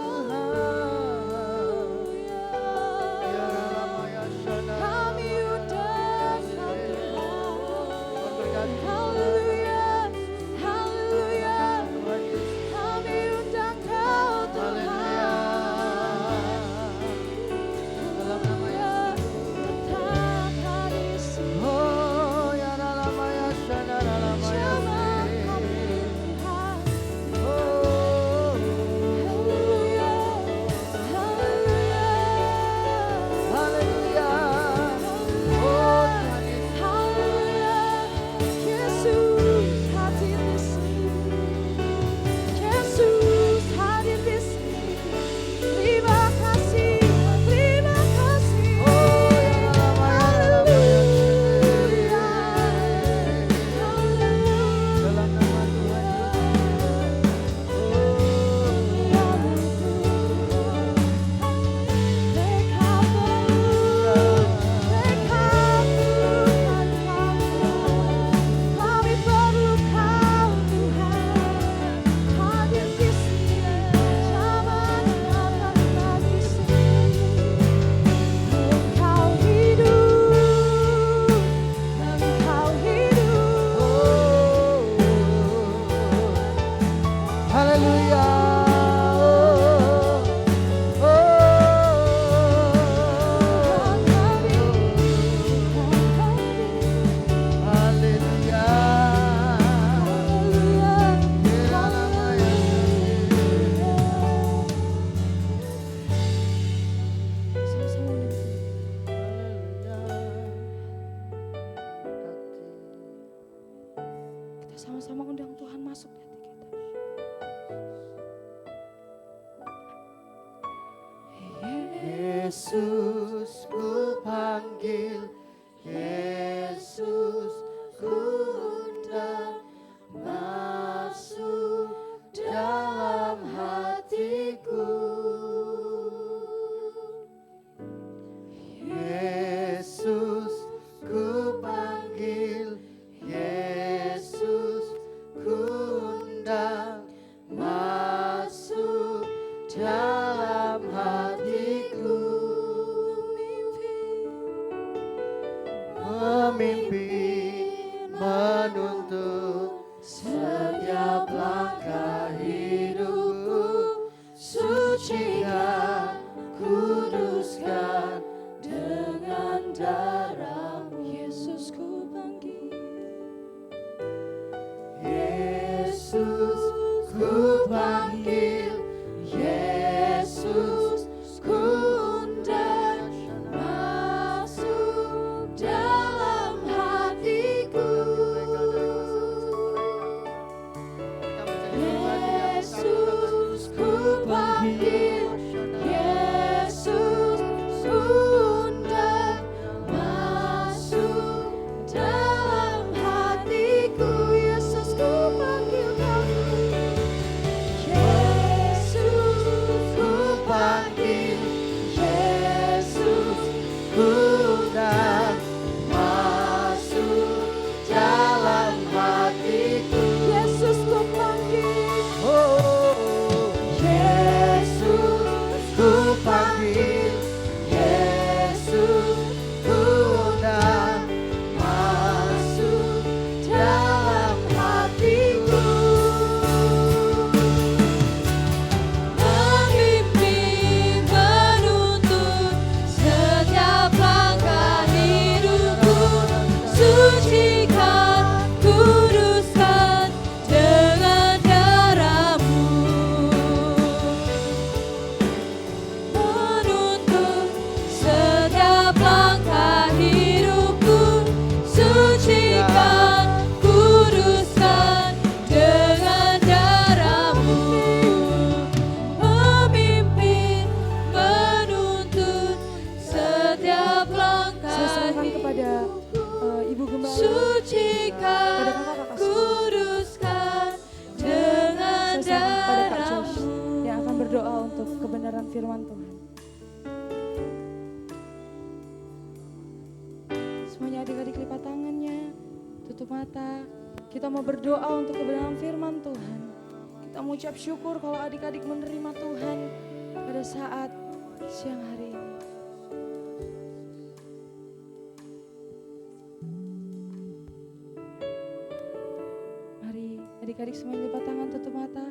Haleluya. Kami undang Kau Tuhan. Haleluya. Haleluya. Kami undang Kau Tuhan. Haleluya. Tetaplah di sini. Jamah kami Tuhan. Haleluya. Haleluya. Haleluya. Yesus hadir di sini. Yesus hadir di sini. Terima kasih. Terima kasih. Haleluya. Kami perlu Kau Tuhan, hadir di sini, zaman datanglah di sini. Engkau hidup, Engkau hidup. Haleluya. Kita sama-sama undang Tuhan masuk di hati kita. Yesus ku panggil, Yesus ku undang, masuk dalam hatiku. Yesus ku panggil, Yesus ku undang, masuk dalam hatiku. sucikan, kuduskan dengan darah-Mu. Yesus ku panggil, Yesus ku panggil, Yesus ku undang masuk dalam hatiku. Yesus ku panggil, Yesus ku undang masuk dalam hatiku. Yesus ku panggil kamu, Yesus ku panggil, Yesus ku undang masuk dalam hatiku. Yesus ku panggil, Yesus ku panggil, Yesus ku undang masuk dalam hatiku. Memimpin, menuntun setiap langkah hidupku, sucikan, kuduskan dengan darah-Mu. Menuntun setiap langkah hidupku, sucikan, kuduskan dengan darah-Mu. Memimpin, menuntun setiap langkah Saya serahkan kepada Ibu Gembala, sucikan, kepada kakak-kakak semua. kuduskan dengan Saya serahkan kepada Kak Josh darah-Mu. yang akan berdoa untuk kebenaran firman Tuhan. Semuanya adik-adik lipat tangannya, tutup mata. Kita mau berdoa untuk kebenaran firman Tuhan. Kita mau ucap syukur kalau adik-adik menerima Tuhan pada saat siang hari ini. Mari adik-adik semuanya lipat tangan, tutup mata.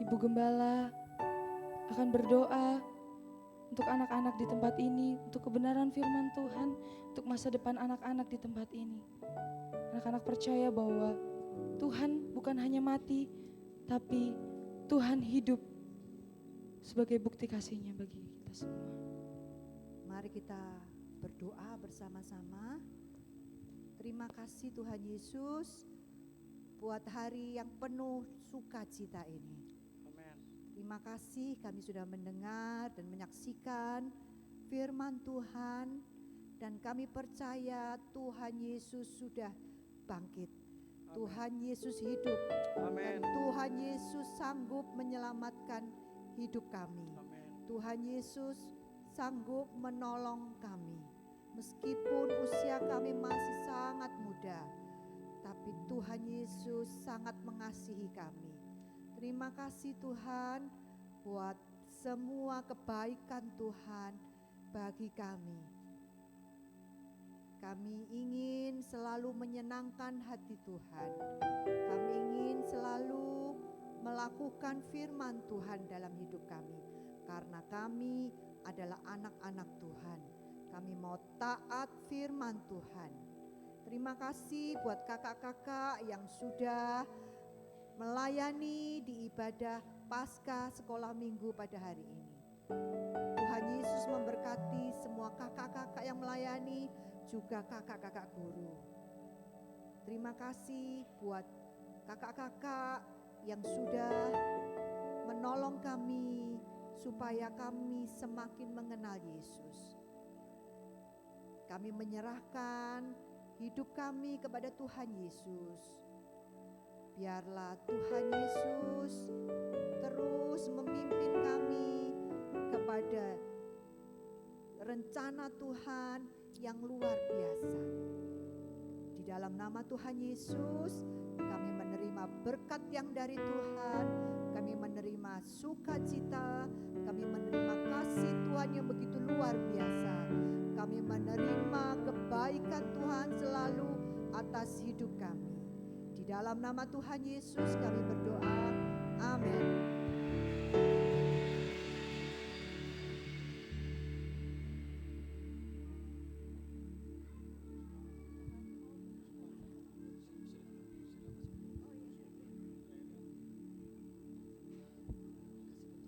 Ibu Gembala akan berdoa untuk anak-anak di tempat ini, untuk kebenaran firman Tuhan, untuk masa depan anak-anak di tempat ini. Anak-anak percaya bahwa Tuhan bukan hanya mati, tapi Tuhan hidup sebagai bukti kasih-Nya bagi kita semua. Mari kita berdoa bersama-sama. Terima kasih Tuhan Yesus buat hari yang penuh sukacita ini. Terima kasih kami sudah mendengar dan menyaksikan firman Tuhan, dan kami percaya Tuhan Yesus sudah bangkit. Tuhan Yesus hidup, dan Tuhan Yesus sanggup menyelamatkan hidup kami. Tuhan Yesus sanggup menolong kami. Meskipun usia kami masih sangat muda, tapi Tuhan Yesus sangat mengasihi kami. Terima kasih Tuhan buat semua kebaikan Tuhan bagi kami. Kami ingin selalu menyenangkan hati Tuhan. Kami ingin selalu melakukan firman Tuhan dalam hidup kami. Karena kami adalah anak-anak Tuhan. Kami mau taat firman Tuhan. Terima kasih buat kakak-kakak yang sudah melayani di ibadah Paskah sekolah minggu pada hari ini. Tuhan Yesus memberkati semua kakak-kakak yang melayani, juga kakak-kakak guru. Terima kasih buat kakak-kakak yang sudah menolong kami supaya kami semakin mengenal Yesus. Kami menyerahkan hidup kami kepada Tuhan Yesus. Biarlah Tuhan Yesus terus memimpin kami kepada rencana Tuhan yang luar biasa. Di dalam nama Tuhan Yesus, kami menerima berkat yang dari Tuhan, kami menerima sukacita, kami menerima kasih Tuhan yang begitu luar biasa. Kami menerima kebaikan Tuhan selalu atas hidup kami. Di dalam nama Tuhan Yesus kami berdoa, Amin.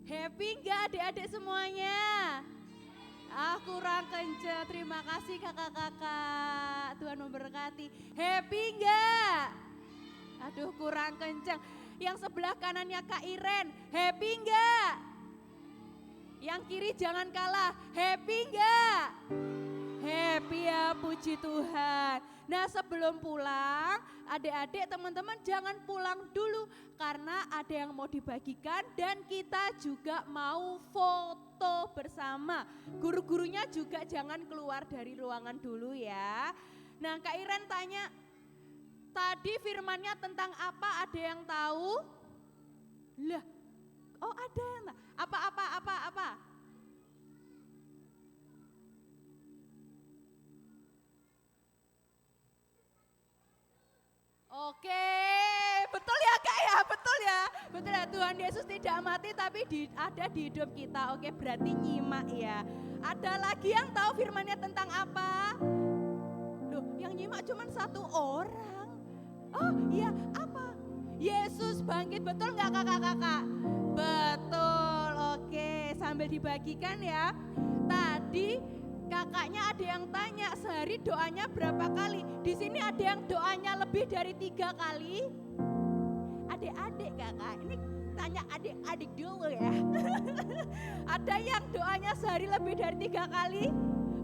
Happy nggak adik-adik semuanya? Kurang kenceng, terima kasih kakak-kakak, Tuhan memberkati. Happy nggak? Aduh kurang kenceng. Yang sebelah kanannya Kak Iren, happy nggak? Yang kiri jangan kalah, happy nggak? Happy ya, puji Tuhan. Nah sebelum pulang, adik-adik teman-teman jangan pulang dulu. Karena ada yang mau dibagikan dan kita juga mau foto bersama. Guru-gurunya juga jangan keluar dari ruangan dulu ya. Nah Kak Iren tanya, tadi firmannya tentang apa, ada yang tahu? Lah, oh ada yang tahu. Apa? Oke, betul ya Kak ya, betul ya. Betul ya, Tuhan Yesus tidak mati tapi ada di hidup kita. Oke, berarti nyimak ya. Ada lagi yang tahu firmannya tentang apa? Loh, yang nyimak cuma satu orang. Oh iya, apa? Yesus bangkit, betul nggak kakak-kakak? Betul, oke. Sambil dibagikan ya. Tadi kakaknya ada yang tanya sehari doanya berapa kali? Di sini ada yang doanya lebih dari 3 kali. Adik-adik kakak, ini tanya adik-adik dulu ya. Ada yang doanya sehari lebih dari 3 kali?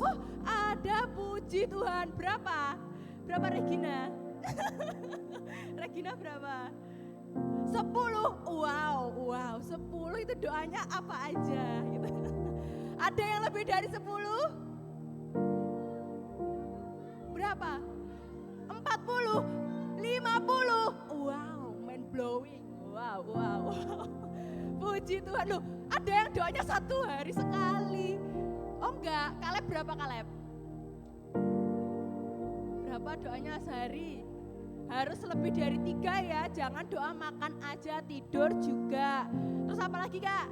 Oh ada, puji Tuhan. Berapa? Berapa Regina? Regina berapa? 10. Wow, 10 itu doanya apa aja gitu. Ada yang lebih dari 10? Berapa? 40? 50? Wow, mind blowing. Wow. Puji Tuhan. Loh, ada yang doanya 1 hari sekali. Oh enggak, Kaleb berapa Kaleb? Berapa doanya sehari? Harus lebih dari 3 ya, jangan doa makan aja, tidur juga. Terus apa lagi Kak?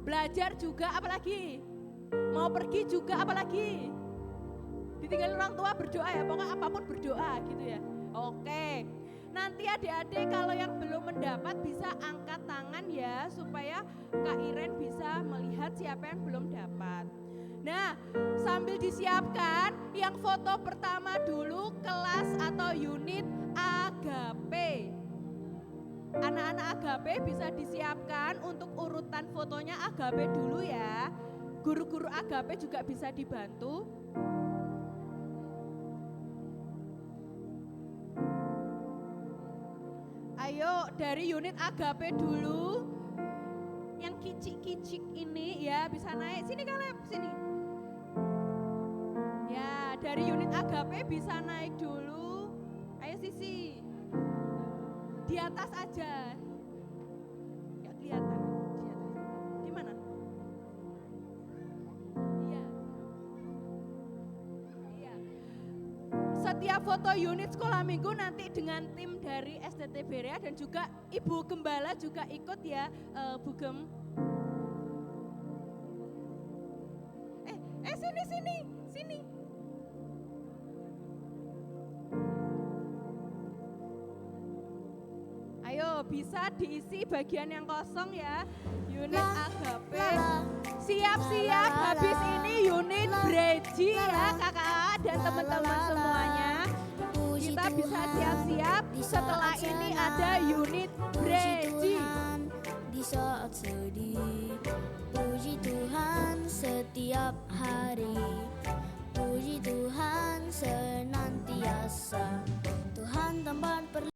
Belajar juga, apa lagi? Mau pergi juga, apa lagi? Ditinggalin orang tua berdoa ya, pokoknya apapun berdoa gitu ya. Oke, nanti adik-adik kalau yang belum mendapat bisa angkat tangan ya, supaya Kak Iren bisa melihat siapa yang belum dapat. Nah, sambil disiapkan, yang foto pertama dulu kelas atau unit Agape. Anak-anak Agape bisa disiapkan untuk urutan fotonya Agape dulu ya. Guru-guru Agape juga bisa dibantu. Ayo dari unit Agape dulu. Yang kicik-kicik ini ya bisa naik. Sini Kaleb, sini. Ya dari unit Agape bisa naik dulu. Ayo Sisi. Di atas aja. Gak kelihatan. Di mana? Iya. Setiap foto unit sekolah minggu nanti dengan tim dari STT Berea dan juga Ibu Gembala juga ikut ya, Bu Gem. Sini. Ayo bisa diisi bagian yang kosong ya, unit Agape. Siap-siap habis ini unit Breji ya kakak dan teman-teman semuanya. Kita bisa siap-siap setelah ini ada unit Breji. Di saat sedih, puji Tuhan setiap hari. Puji Tuhan senantiasa, Tuhan tempat